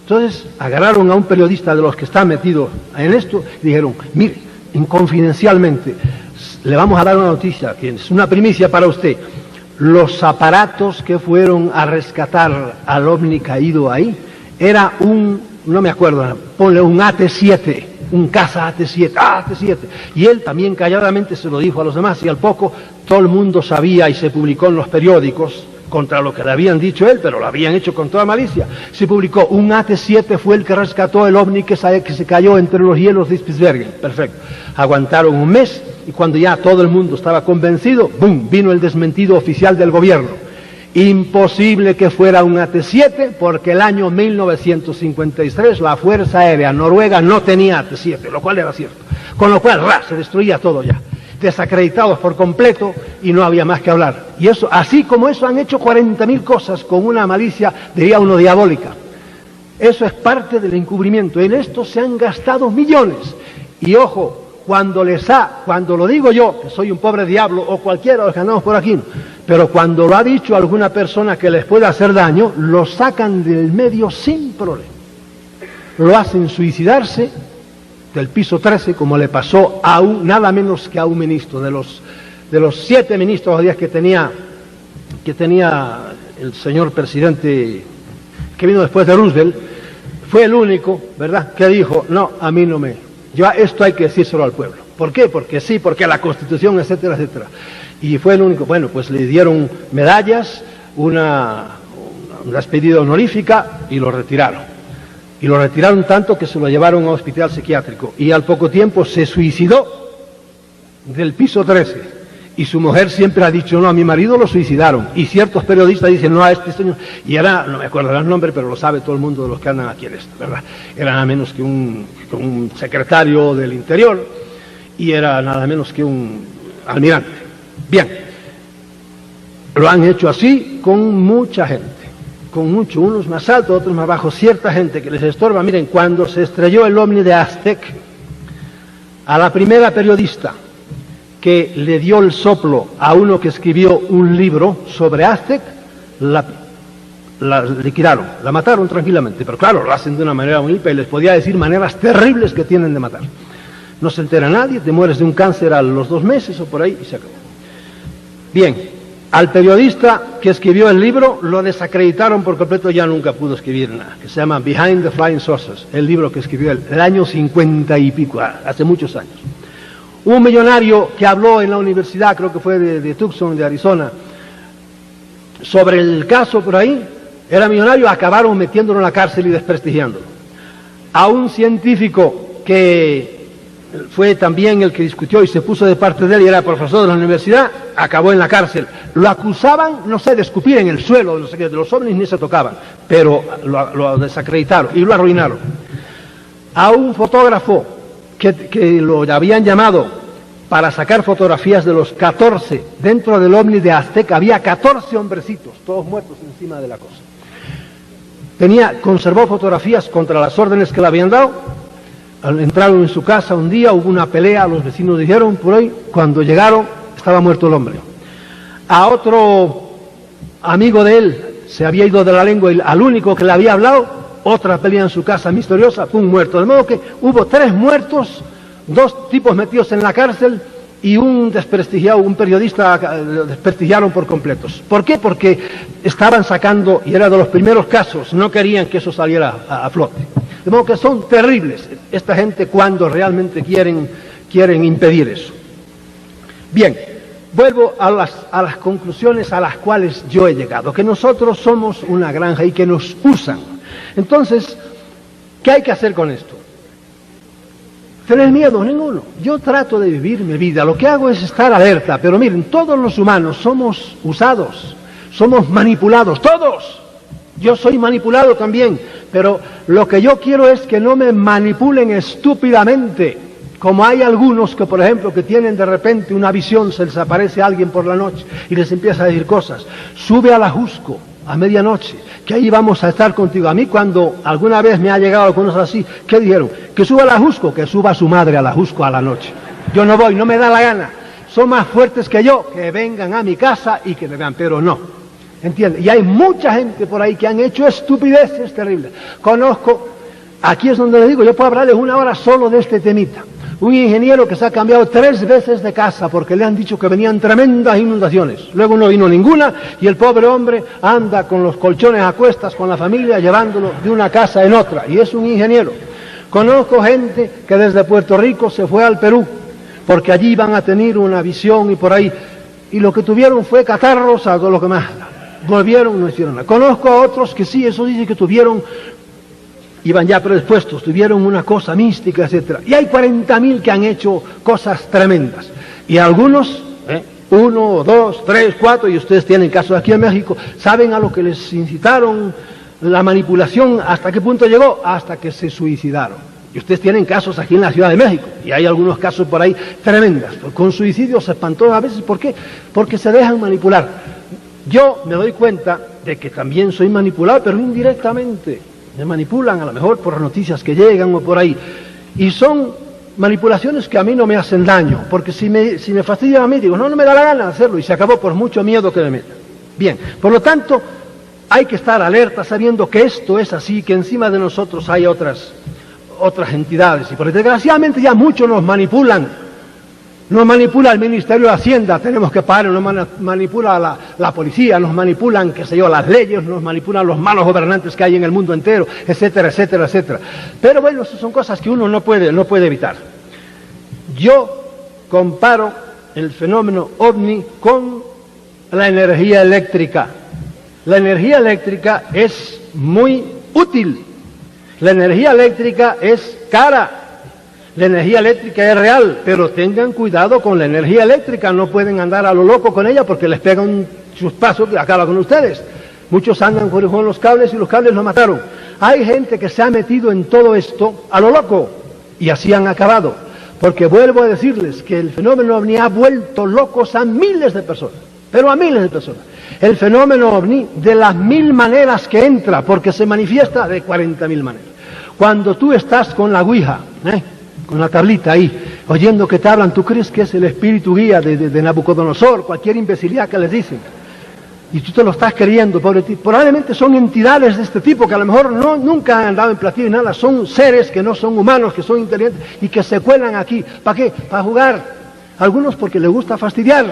Entonces agarraron a un periodista de los que está metido en esto y dijeron, mire, confidencialmente, le vamos a dar una noticia, que es una primicia para usted. Los aparatos que fueron a rescatar al ovni caído ahí, era no me acuerdo, ponle un AT-7, un caza AT-7, y él también calladamente se lo dijo a los demás, y al poco todo el mundo sabía y se publicó en los periódicos, contra lo que le habían dicho él, pero lo habían hecho con toda malicia. Se publicó, un AT-7 fue el que rescató el ovni que se cayó entre los hielos de Spitsbergen. Perfecto. Aguantaron un mes y cuando ya todo el mundo estaba convencido, ¡bum!, vino el desmentido oficial del gobierno. Imposible que fuera un AT-7 porque el año 1953 la Fuerza Aérea Noruega no tenía AT-7, lo cual era cierto. Con lo cual, se destruía todo ya. Desacreditados por completo y no había más que hablar. Y eso, así como eso, han hecho 40.000 cosas con una malicia, diría uno, diabólica. Eso es parte del encubrimiento. En esto se han gastado millones. Y ojo, cuando lo digo yo, que soy un pobre diablo, o cualquiera de los que andamos por aquí, pero cuando lo ha dicho alguna persona que les puede hacer daño, lo sacan del medio sin problema. Lo hacen suicidarse del piso 13, como le pasó a nada menos que a un ministro, de los 7 ministros o 10 que tenía el señor presidente que vino después de Roosevelt, fue el único, ¿verdad?, que dijo, no, a mí no esto hay que decírselo al pueblo. ¿Por qué? Porque sí, porque la Constitución, etcétera, etcétera. Y fue el único. Bueno, pues le dieron medallas, una despedida honorífica y lo retiraron. Y lo retiraron tanto que se lo llevaron a un hospital psiquiátrico. Y al poco tiempo se suicidó del piso 13. Y su mujer siempre ha dicho, no, a mi marido lo suicidaron. Y ciertos periodistas dicen, no, a este señor. Y era, no me acuerdo el nombre, pero lo sabe todo el mundo de los que andan aquí en esto, ¿verdad? Era nada menos que un secretario del Interior y era nada menos que un almirante. Bien, lo han hecho así con mucha gente, con mucho, unos más altos, otros más bajos, cierta gente que les estorba. Miren, cuando se estrelló el ovni de Aztec, a la primera periodista que le dio el soplo a uno que escribió un libro sobre Aztec, la liquidaron, la mataron tranquilamente, pero claro, lo hacen de una manera muy limpia y les podía decir maneras terribles que tienen de matar. No se entera nadie, te mueres de un cáncer a los 2 meses o por ahí y se acabó. Bien, al periodista que escribió el libro lo desacreditaron por completo, ya nunca pudo escribir nada, que se llama Behind the Flying Saucers, el libro que escribió el año 50 y pico, hace muchos años. Un millonario que habló en la universidad, creo que fue de Tucson, de Arizona, sobre el caso por ahí, era millonario, acabaron metiéndolo en la cárcel y desprestigiándolo. A un científico que fue también el que discutió y se puso de parte de él y era profesor de la universidad, acabó en la cárcel. Lo acusaban, no sé, de escupir en el suelo, no sé qué, de los ovnis ni se tocaban, pero lo desacreditaron y lo arruinaron. A un fotógrafo que lo habían llamado para sacar fotografías de los 14, dentro del ovni de Aztec había 14 hombrecitos, todos muertos encima de la cosa. Conservó fotografías contra las órdenes que le habían dado. Entraron en su casa un día, hubo una pelea, los vecinos dijeron por ahí, cuando llegaron estaba muerto el hombre. A otro amigo de él se había ido de la lengua y al único que le había hablado, otra pelea en su casa misteriosa, fue un muerto. De modo que hubo 3 muertos, 2 tipos metidos en la cárcel y un desprestigiado, un periodista, desprestigiaron por completos. ¿Por qué? Porque estaban sacando, y era de los primeros casos, no querían que eso saliera a flote. De modo que son terribles esta gente cuando realmente quieren impedir eso. Bien, vuelvo a las conclusiones a las cuales yo he llegado, que nosotros somos una granja y que nos usan. Entonces, ¿qué hay que hacer con esto? ¿Tener miedo? Ninguno. Yo trato de vivir mi vida, lo que hago es estar alerta, pero miren, todos los humanos somos usados, somos manipulados, todos. Yo soy manipulado también, pero lo que yo quiero es que no me manipulen estúpidamente, como hay algunos que, por ejemplo, que tienen de repente una visión, se les aparece alguien por la noche y les empieza a decir cosas. Sube al Ajusco a medianoche, que ahí vamos a estar contigo. A mí cuando alguna vez me ha llegado cosas así, ¿qué dijeron? Que suba al Ajusco, que suba a su madre al Ajusco a la noche. Yo no voy, no me da la gana. Son más fuertes que yo, que vengan a mi casa y que me vean, pero no. ¿Entiendes? Y hay mucha gente por ahí que han hecho estupideces terribles. Conozco, aquí es donde le digo, yo puedo hablarles 1 hora solo de este temita. Un ingeniero que se ha cambiado 3 veces de casa porque le han dicho que venían tremendas inundaciones. Luego no vino ninguna y el pobre hombre anda con los colchones a cuestas con la familia llevándolo de una casa en otra. Y es un ingeniero. Conozco gente que desde Puerto Rico se fue al Perú porque allí iban a tener una visión y por ahí. Y lo que tuvieron fue catarros a todo lo que más. Volvieron, no hicieron nada. Conozco a otros que sí, eso dice que iban ya predispuestos, tuvieron una cosa mística, etcétera. Y hay 40.000 que han hecho cosas tremendas. Y algunos, 1, 2, 3, 4, y ustedes tienen casos aquí en México, saben a lo que les incitaron la manipulación, hasta qué punto llegó, hasta que se suicidaron. Y ustedes tienen casos aquí en la Ciudad de México, y hay algunos casos por ahí tremendas, con suicidios espantosos a veces. ¿Por qué? Porque se dejan manipular. Yo me doy cuenta de que también soy manipulado, pero indirectamente. Me manipulan a lo mejor por noticias que llegan o por ahí. Y son manipulaciones que a mí no me hacen daño, porque si me fastidian a mí, digo, no me da la gana de hacerlo y se acabó por mucho miedo que me metan. Bien, por lo tanto, hay que estar alerta sabiendo que esto es así, que encima de nosotros hay otras entidades. Y porque desgraciadamente ya muchos nos manipulan. Nos manipula el Ministerio de Hacienda, tenemos que pagar, nos manipula la policía, nos manipulan, qué sé yo, las leyes, nos manipulan los malos gobernantes que hay en el mundo entero, etcétera, etcétera, etcétera. Pero bueno, esas son cosas que uno no puede evitar. Yo comparo el fenómeno ovni con la energía eléctrica. La energía eléctrica es muy útil. La energía eléctrica es cara. La energía eléctrica es real, pero tengan cuidado con la energía eléctrica, no pueden andar a lo loco con ella porque les pega un chuspazo que acaba con ustedes. Muchos andan con los cables y los cables los mataron. Hay gente que se ha metido en todo esto a lo loco y así han acabado. Porque vuelvo a decirles que el fenómeno ovni ha vuelto locos a miles de personas, pero a miles de personas. El fenómeno ovni de las 1000 maneras que entra, porque se manifiesta de 40.000 maneras. Cuando tú estás con la ouija, con la tablita ahí, oyendo que te hablan, tú crees que es el espíritu guía de Nabucodonosor, cualquier imbecilidad que les dicen. Y tú te lo estás creyendo, pobre ti. Probablemente son entidades de este tipo que a lo mejor nunca han andado en platillo y nada, son seres que no son humanos, que son inteligentes y que se cuelan aquí. ¿Para qué? Para jugar. Algunos porque les gusta fastidiar,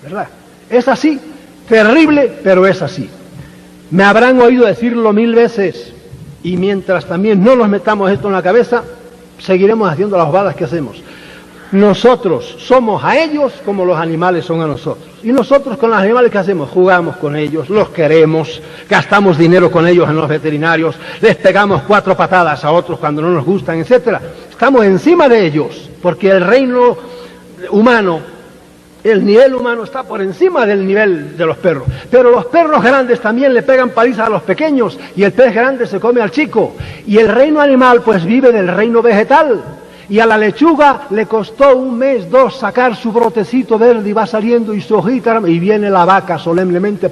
¿verdad? Es así, terrible, pero es así. Me habrán oído decirlo 1000 veces y mientras también no nos metamos esto en la cabeza, seguiremos haciendo las bobadas que hacemos. Nosotros somos a ellos como los animales son a nosotros. Y nosotros con los animales, ¿qué hacemos? Jugamos con ellos, los queremos, gastamos dinero con ellos en los veterinarios, les pegamos 4 patadas a otros cuando no nos gustan, etcétera. Estamos encima de ellos, porque el reino humano, el nivel humano está por encima del nivel de los perros. Pero los perros grandes también le pegan palizas a los pequeños, y el pez grande se come al chico. Y el reino animal pues vive del reino vegetal. Y a la lechuga le costó 1 mes, 2 sacar su brotecito verde y va saliendo y su hojita, y viene la vaca solemnemente,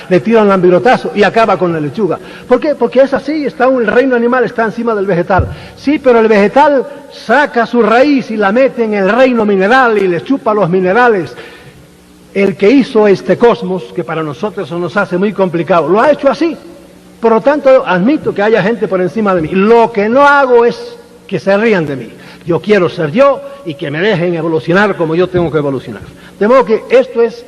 le tira un lambirotazo y acaba con la lechuga. ¿Por qué? Porque es así, el reino animal está encima del vegetal. Sí, pero el vegetal saca su raíz y la mete en el reino mineral y le chupa los minerales. El que hizo este cosmos, que para nosotros eso nos hace muy complicado, lo ha hecho así. Por lo tanto, admito que haya gente por encima de mí. Lo que no hago es que se rían de mí. Yo quiero ser yo y que me dejen evolucionar como yo tengo que evolucionar. De modo que esto es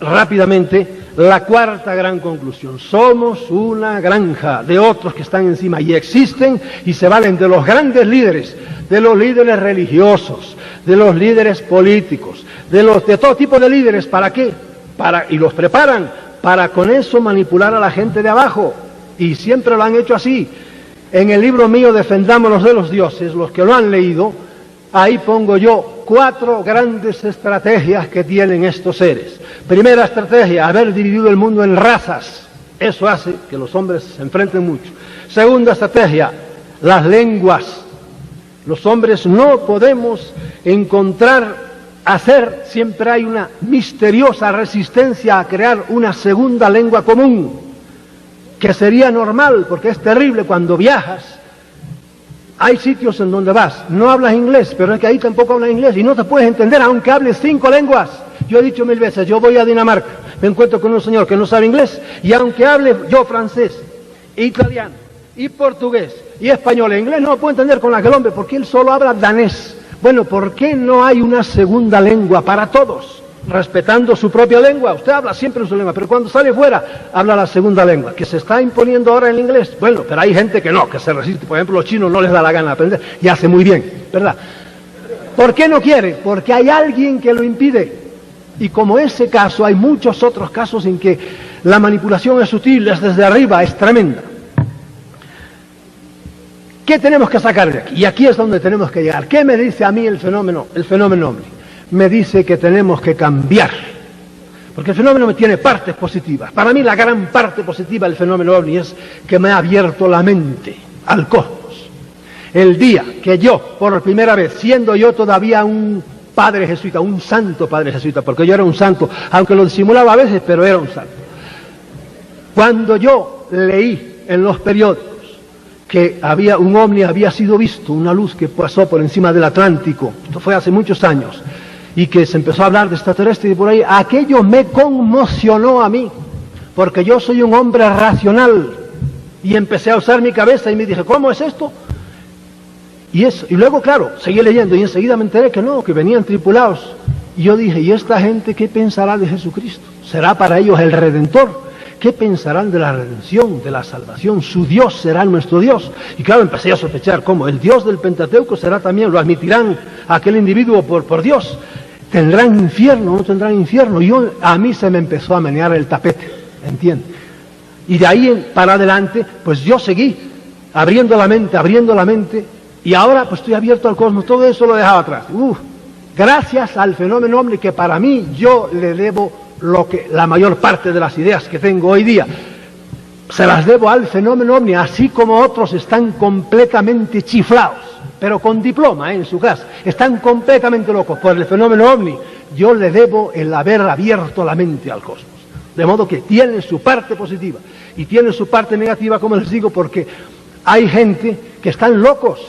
rápidamente la 4ª gran conclusión. Somos una granja de otros que están encima y existen y se valen de los grandes líderes, de los líderes religiosos, de los líderes políticos, de todo tipo de líderes. ¿Para qué? Y los preparan para con eso manipular a la gente de abajo. Y siempre lo han hecho así. En el libro mío Defendámonos de los dioses, los que lo han leído, ahí pongo yo 4 grandes estrategias que tienen estos seres. Primera estrategia, haber dividido el mundo en razas. Eso hace que los hombres se enfrenten mucho. Segunda estrategia, las lenguas. Los hombres no podemos siempre hay una misteriosa resistencia a crear una segunda lengua común, que sería normal, porque es terrible cuando viajas. Hay sitios en donde vas, no hablas inglés, pero es que ahí tampoco hablas inglés y no te puedes entender aunque hables 5 lenguas. Yo he dicho 1000 veces, yo voy a Dinamarca, me encuentro con un señor que no sabe inglés y aunque hable yo francés, italiano y portugués y español e inglés, no lo puedo entender con aquel hombre porque él solo habla danés. Bueno, ¿por qué no hay una segunda lengua para todos? Respetando su propia lengua. Usted habla siempre en su lengua, pero cuando sale fuera habla la segunda lengua, que se está imponiendo ahora el inglés. Bueno, pero hay gente que no, que se resiste. Por ejemplo, los chinos no les da la gana de aprender y hace muy bien, ¿verdad? ¿Por qué no quiere? Porque hay alguien que lo impide. Y como ese caso, hay muchos otros casos en que la manipulación es sutil, es desde arriba, es tremenda. ¿Qué tenemos que sacar de aquí? Y aquí es donde tenemos que llegar. ¿Qué me dice a mí el fenómeno ovni? Me dice que tenemos que cambiar, porque el fenómeno me tiene partes positivas. Para mí la gran parte positiva del fenómeno ovni es que me ha abierto la mente al cosmos. El día que yo, por primera vez, siendo yo todavía un padre jesuita, un santo padre jesuita, porque yo era un santo, aunque lo disimulaba a veces, pero era un santo. Cuando yo leí en los periódicos que un ovni había sido visto, una luz que pasó por encima del Atlántico, esto fue hace muchos años, y que se empezó a hablar de extraterrestres y por ahí, aquello me conmocionó a mí, porque yo soy un hombre racional, y empecé a usar mi cabeza y me dije, ¿cómo es esto? Y luego, claro, seguí leyendo y enseguida me enteré que no, que venían tripulados. Y yo dije, ¿y esta gente qué pensará de Jesucristo? ¿Será para ellos el Redentor? ¿Qué pensarán de la redención, de la salvación? Su Dios será nuestro Dios. Y claro, empecé a sospechar, ¿cómo? El Dios del Pentateuco será también, lo admitirán a aquel individuo por Dios. ¿Tendrán infierno o no tendrán infierno? A mí se me empezó a menear el tapete, ¿entiendes? Y de ahí para adelante, pues yo seguí abriendo la mente, Y ahora pues estoy abierto al cosmos, todo eso lo dejaba atrás. Gracias al fenómeno ovni, que para mí yo le debo la mayor parte de las ideas que tengo hoy día, se las debo al fenómeno ovni, así como otros están completamente chiflados, pero con diploma en su casa, están completamente locos por el fenómeno ovni. Yo le debo el haber abierto la mente al cosmos. De modo que tiene su parte positiva y tiene su parte negativa, como les digo, porque hay gente que están locos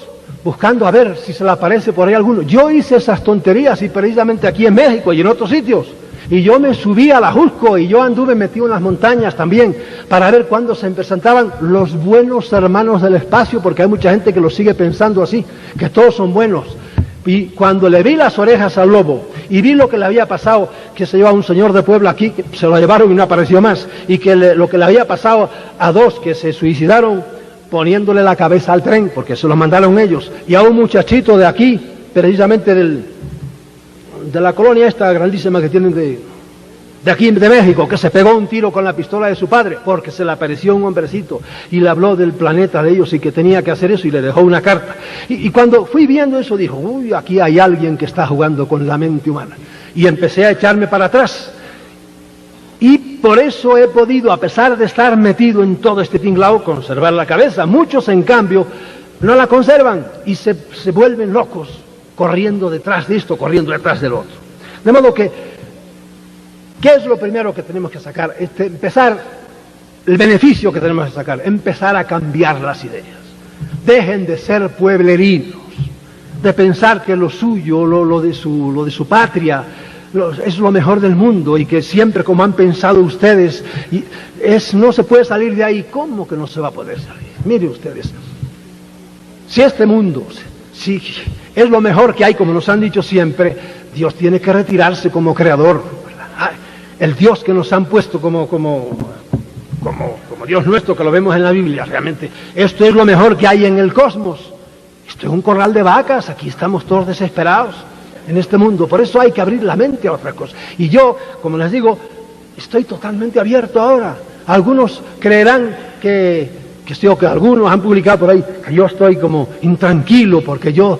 buscando a ver si se le aparece por ahí alguno. Yo hice esas tonterías y precisamente aquí en México y en otros sitios. Y yo me subí a la Jusco y yo anduve metido en las montañas también para ver cuándo se presentaban los buenos hermanos del espacio, porque hay mucha gente que lo sigue pensando así, que todos son buenos. Y cuando le vi las orejas al lobo y vi lo que le había pasado, que se llevaba un señor de Puebla aquí, que se lo llevaron y no apareció más, y que lo que le había pasado a dos que se suicidaron poniéndole la cabeza al tren, porque se lo mandaron ellos, y a un muchachito de aquí, precisamente de la colonia esta grandísima que tienen de aquí de México, que se pegó un tiro con la pistola de su padre porque se le apareció un hombrecito y le habló del planeta de ellos y que tenía que hacer eso y le dejó una carta. Y cuando fui viendo eso dijo, uy, aquí hay alguien que está jugando con la mente humana. Y empecé a echarme para atrás. Y por eso he podido, a pesar de estar metido en todo este tinglao, conservar la cabeza. Muchos, en cambio, no la conservan y se vuelven locos corriendo detrás de esto, corriendo detrás del otro. De modo que, ¿qué es lo primero que tenemos que sacar? Empezar, el beneficio que tenemos que sacar, empezar a cambiar las ideas. Dejen de ser pueblerinos, de pensar que lo suyo, lo de su patria, es lo mejor del mundo y que siempre como han pensado ustedes, no se puede salir de ahí. ¿Cómo que no se va a poder salir? Miren ustedes, si este mundo, si es lo mejor que hay, como nos han dicho siempre, Dios tiene que retirarse como creador, ¿verdad? El Dios que nos han puesto como Dios nuestro, que lo vemos en la Biblia, realmente, esto es lo mejor que hay en el cosmos. Esto es un corral de vacas, aquí estamos todos desesperados en este mundo, por eso hay que abrir la mente a otras cosas. Y yo, como les digo, estoy totalmente abierto ahora. Algunos creerán que algunos han publicado por ahí que yo estoy como intranquilo porque yo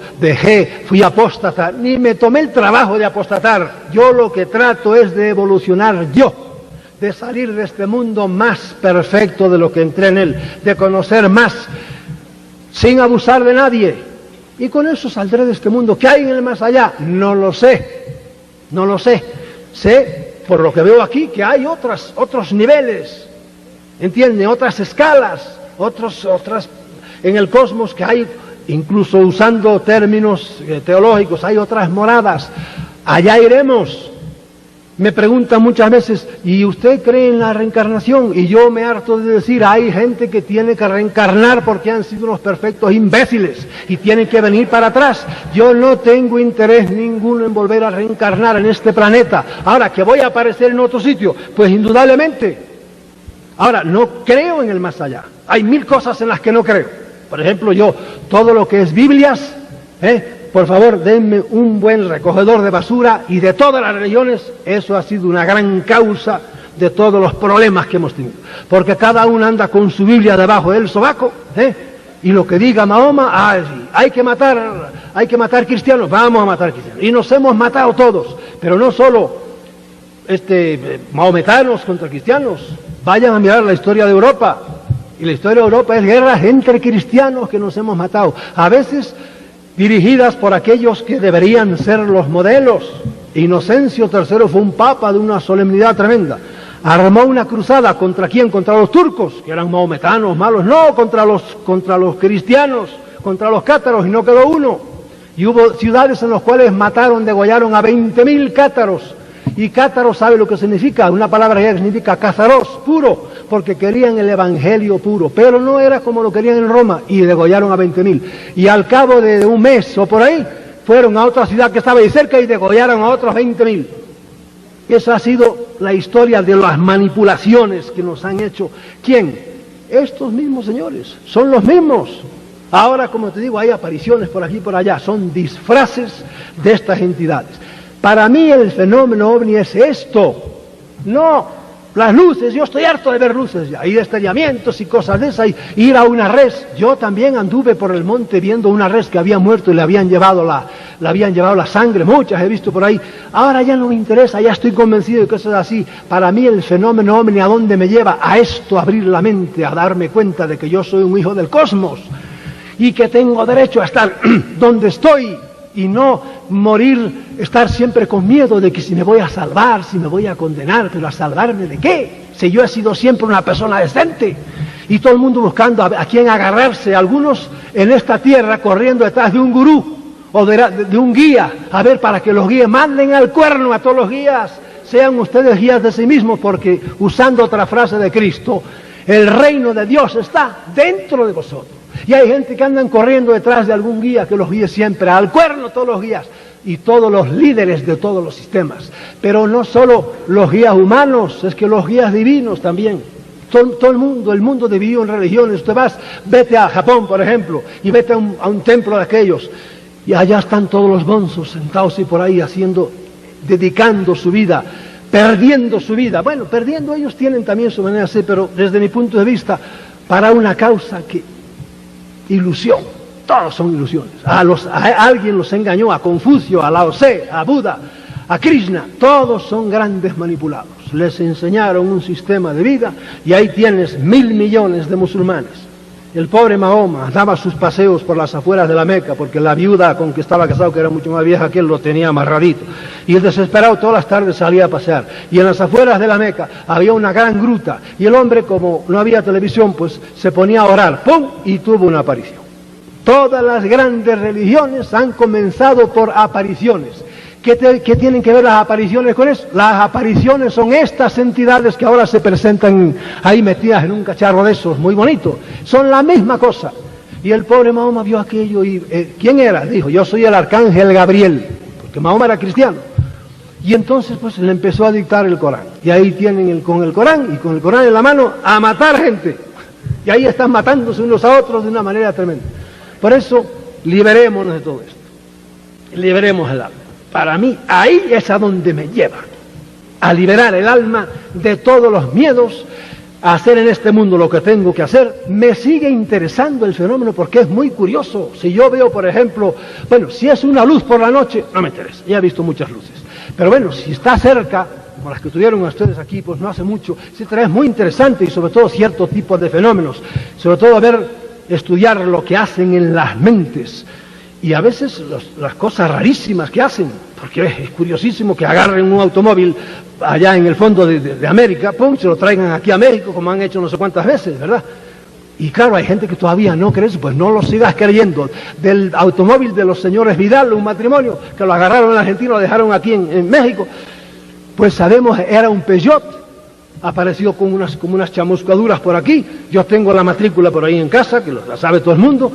fui apóstata. Ni me tomé el trabajo de apostatar. Yo lo que trato es de evolucionar yo, de salir de este mundo más perfecto de lo que entré en él, de conocer más, sin abusar de nadie. Y con eso saldré de este mundo. ¿Qué hay en el más allá? No lo sé. No lo sé. Sé, por lo que veo aquí, que hay otros niveles, ¿entiende? Otras escalas. Otras en el cosmos, que hay, incluso usando términos teológicos, hay otras moradas. Allá iremos. Me preguntan muchas veces, ¿y usted cree en la reencarnación? Y yo me harto de decir, hay gente que tiene que reencarnar porque han sido unos perfectos imbéciles y tienen que venir para atrás. Yo no tengo interés ninguno en volver a reencarnar en este planeta. Ahora, ¿que voy a aparecer en otro sitio? Pues indudablemente. Ahora, no creo en el más allá. Hay 1000 cosas en las que no creo. Por ejemplo, yo, todo lo que es Biblias, por favor, denme un buen recogedor de basura, y de todas las religiones, eso ha sido una gran causa de todos los problemas que hemos tenido. Porque cada uno anda con su Biblia debajo del sobaco, y lo que diga Mahoma, hay que matar cristianos, vamos a matar cristianos. Y nos hemos matado todos, pero no solo mahometanos contra cristianos. Vayan a mirar la historia de Europa, y la historia de Europa es guerras entre cristianos que nos hemos matado, a veces dirigidas por aquellos que deberían ser los modelos. Inocencio III fue un papa de una solemnidad tremenda. Armó una cruzada, ¿contra quién? Contra los turcos, que eran mahometanos malos, no, contra los cristianos, contra los cátaros, y no quedó uno. Y hubo ciudades en las cuales degollaron a 20.000 cátaros. Y cátaro, ¿sabe lo que significa? Una palabra que significa cazaros, puro, porque querían el evangelio puro, pero no era como lo querían en Roma, y degollaron a 20.000. Y al cabo de un mes o por ahí, fueron a otra ciudad que estaba ahí cerca y degollaron a otros 20.000. Esa ha sido la historia de las manipulaciones que nos han hecho. ¿Quién? Estos mismos señores, son los mismos. Ahora, como te digo, hay apariciones por aquí y por allá, son disfraces de estas entidades. Para mí el fenómeno ovni es esto, no Las luces, yo estoy harto de ver luces ya, y destellamientos y cosas de esas, y ir a una res. Yo también anduve por el monte viendo una res que había muerto y le habían llevado la sangre, muchas he visto por ahí. Ahora ya no me interesa, ya estoy convencido de cosas así. Para mí el fenómeno ovni, ¿a dónde me lleva? A esto, a abrir la mente, a darme cuenta de que yo soy un hijo del cosmos y que tengo derecho a estar donde estoy y no morir, estar siempre con miedo de que si me voy a salvar, si me voy a condenar, pero ¿a salvarme de qué? Si yo he sido siempre una persona decente y todo el mundo buscando a quién agarrarse, algunos en esta tierra corriendo detrás de un gurú o de un guía, a ver, para que los guíes manden al cuerno a todos los guías, sean ustedes guías de sí mismos, porque usando otra frase de Cristo, el reino de Dios está dentro de vosotros. Y hay gente que andan corriendo detrás de algún guía que los guíe siempre, al cuerno todos los guías y todos los líderes de todos los sistemas. Pero no solo los guías humanos, es que los guías divinos también. Todo el mundo dividido en religiones. Usted vete a Japón, por ejemplo, y vete a un templo de aquellos, y allá están todos los bonzos sentados y por ahí dedicando su vida, perdiendo su vida. Bueno, perdiendo, ellos tienen también su manera de ser, pero desde mi punto de vista, para una causa que ilusión, todos son ilusiones. Alguien los engañó, a Confucio, a Lao Tse, a Buda, a Krishna, todos son grandes manipulados. Les enseñaron un sistema de vida y ahí tienes 1.000 millones de musulmanes. El pobre Mahoma daba sus paseos por las afueras de la Meca, porque la viuda con que estaba casado, que era mucho más vieja que él, lo tenía amarradito. Y el desesperado todas las tardes salía a pasear. Y en las afueras de la Meca había una gran gruta. Y el hombre, como no había televisión, pues se ponía a orar. ¡Pum! Y tuvo una aparición. Todas las grandes religiones han comenzado por apariciones. ¿Qué tienen que ver las apariciones con eso? Las apariciones son estas entidades que ahora se presentan ahí metidas en un cacharro de esos, muy bonito. Son la misma cosa. Y el pobre Mahoma vio aquello y... ¿quién era? Dijo, yo soy el arcángel Gabriel, porque Mahoma era cristiano. Y entonces pues le empezó a dictar el Corán. Y ahí tienen con el Corán, y con el Corán en la mano, a matar gente. Y ahí están matándose unos a otros de una manera tremenda. Por eso, liberémonos de todo esto. Liberemos el alma. Para mí, ahí es a donde me lleva, a liberar el alma de todos los miedos, a hacer en este mundo lo que tengo que hacer. Me sigue interesando el fenómeno porque es muy curioso. Si yo veo, por ejemplo, bueno, si es una luz por la noche, no me interesa, ya he visto muchas luces. Pero bueno, si está cerca, como las que tuvieron ustedes aquí, pues no hace mucho, es muy interesante, y sobre todo cierto tipo de fenómenos, sobre todo estudiar lo que hacen en las mentes. Y a veces las cosas rarísimas que hacen, porque es curiosísimo que agarren un automóvil allá en el fondo de América, pum, se lo traigan aquí a México, como han hecho no sé cuántas veces, ¿verdad? Y claro, hay gente que todavía no cree eso, pues no lo sigas creyendo. Del automóvil de los señores Vidal, un matrimonio, que lo agarraron en Argentina, lo dejaron aquí en México, pues sabemos, era un Peugeot, apareció como unas chamuscaduras por aquí. Yo tengo la matrícula por ahí en casa, que la sabe todo el mundo.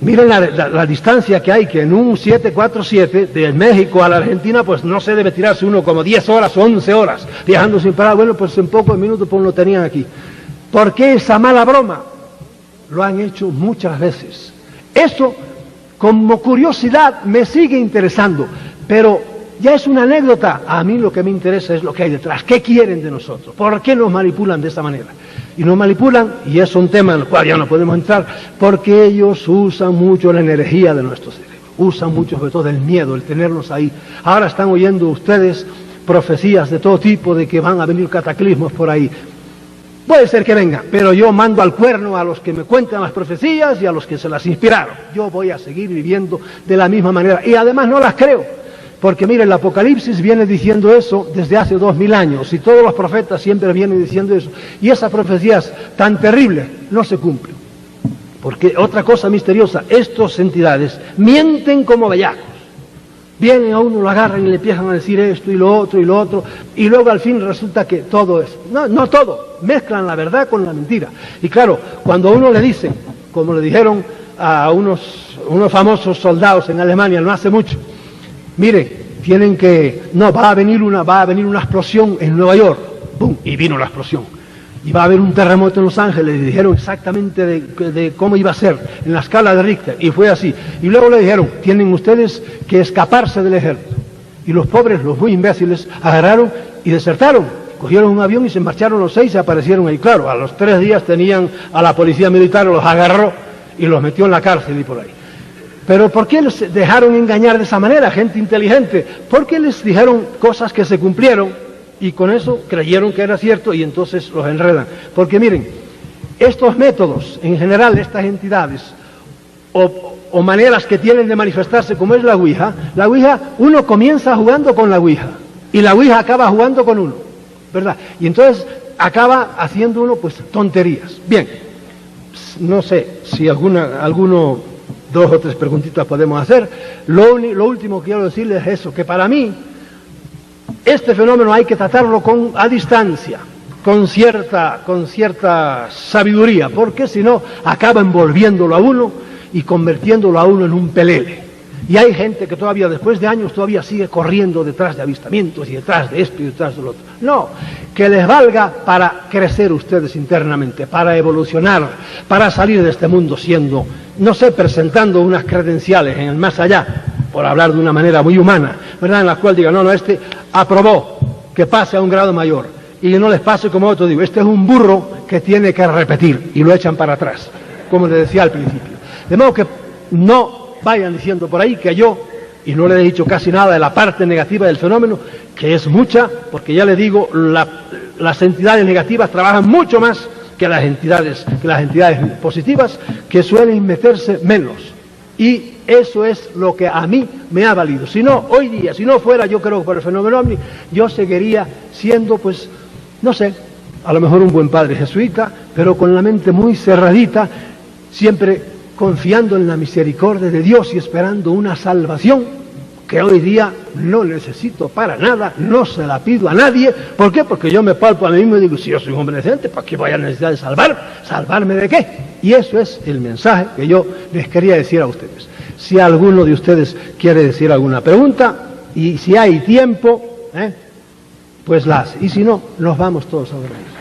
Miren la distancia que hay, que en un 747 de México a la Argentina, pues no se debe tirarse uno como 10 horas o 11 horas viajando sin parar. Bueno, pues en pocos minutos pues lo tenían aquí. ¿Por qué esa mala broma? Lo han hecho muchas veces. Eso, como curiosidad, me sigue interesando, pero ya es una anécdota. A mí lo que me interesa es lo que hay detrás. ¿Qué quieren de nosotros? ¿Por qué nos manipulan de esa manera? Y nos manipulan, y es un tema en el cual ya no podemos entrar, porque ellos usan mucho la energía de nuestro cerebro, usan mucho sobre todo el miedo, el tenernos ahí. Ahora están oyendo ustedes profecías de todo tipo de que van a venir cataclismos por ahí. Puede ser que vengan, pero yo mando al cuerno a los que me cuentan las profecías y a los que se las inspiraron. Yo voy a seguir viviendo de la misma manera, y además no las creo. Porque mire, el Apocalipsis viene diciendo eso desde hace 2000 años, y todos los profetas siempre vienen diciendo eso, y esas profecías tan terribles no se cumplen. Porque otra cosa misteriosa, estas entidades mienten como bellacos. Vienen a uno, lo agarran y le empiezan a decir esto y lo otro, y luego al fin resulta que todo es, no todo, mezclan la verdad con la mentira. Y claro, cuando a uno le dicen, como le dijeron a unos famosos soldados en Alemania no hace mucho, mire, va a venir una explosión en Nueva York, ¡pum! Y vino la explosión. Y va a haber un terremoto en Los Ángeles, y dijeron exactamente de cómo iba a ser, en la escala de Richter, y fue así. Y luego le dijeron, tienen ustedes que escaparse del ejército. Y los pobres, los muy imbéciles, agarraron y desertaron. cogieron un avión y se marcharon los 6 y aparecieron ahí. Claro, a los 3 días tenían a la policía militar, los agarró y los metió en la cárcel y por ahí. Pero ¿por qué les dejaron engañar de esa manera, gente inteligente? Porque les dijeron cosas que se cumplieron y con eso creyeron que era cierto y entonces los enredan. Porque miren, estos métodos, en general, estas entidades o maneras que tienen de manifestarse, como es la Ouija, uno comienza jugando con la Ouija y la Ouija acaba jugando con uno, ¿verdad? Y entonces acaba haciendo uno pues tonterías. Bien, no sé si alguno 2 o 3 preguntitas podemos hacer. Lo último que quiero decirles es eso, que para mí este fenómeno hay que tratarlo a distancia, con cierta sabiduría, porque si no acaba envolviéndolo a uno y convirtiéndolo a uno en un pelele. Y hay gente que todavía, después de años, todavía sigue corriendo detrás de avistamientos y detrás de esto y detrás de lo otro. No, que les valga para crecer ustedes internamente, para evolucionar, para salir de este mundo siendo, no sé, presentando unas credenciales en el más allá, por hablar de una manera muy humana, ¿verdad? En la cual digan, no, este aprobó que pase a un grado mayor, y no les pase como otro, digo, este es un burro que tiene que repetir, y lo echan para atrás, como les decía al principio. De modo que no vayan diciendo por ahí que yo, y no le he dicho casi nada de la parte negativa del fenómeno, que es mucha, porque ya le digo, las entidades negativas trabajan mucho más que las entidades positivas, que suelen meterse menos. Y eso es lo que a mí me ha valido. Si no, hoy día, si no fuera, yo creo, por el fenómeno ovni, yo seguiría siendo, pues, no sé, a lo mejor un buen padre jesuita, pero con la mente muy cerradita, siempre confiando en la misericordia de Dios y esperando una salvación que hoy día no necesito para nada, no se la pido a nadie. ¿Por qué? Porque yo me palpo a mí mismo y digo, si yo soy un hombre decente, ¿para qué voy a necesitar de ¿salvarme de qué? Y eso es el mensaje que yo les quería decir a ustedes. Si alguno de ustedes quiere decir alguna pregunta, y si hay tiempo, pues la hace, y si no, nos vamos todos a dormir.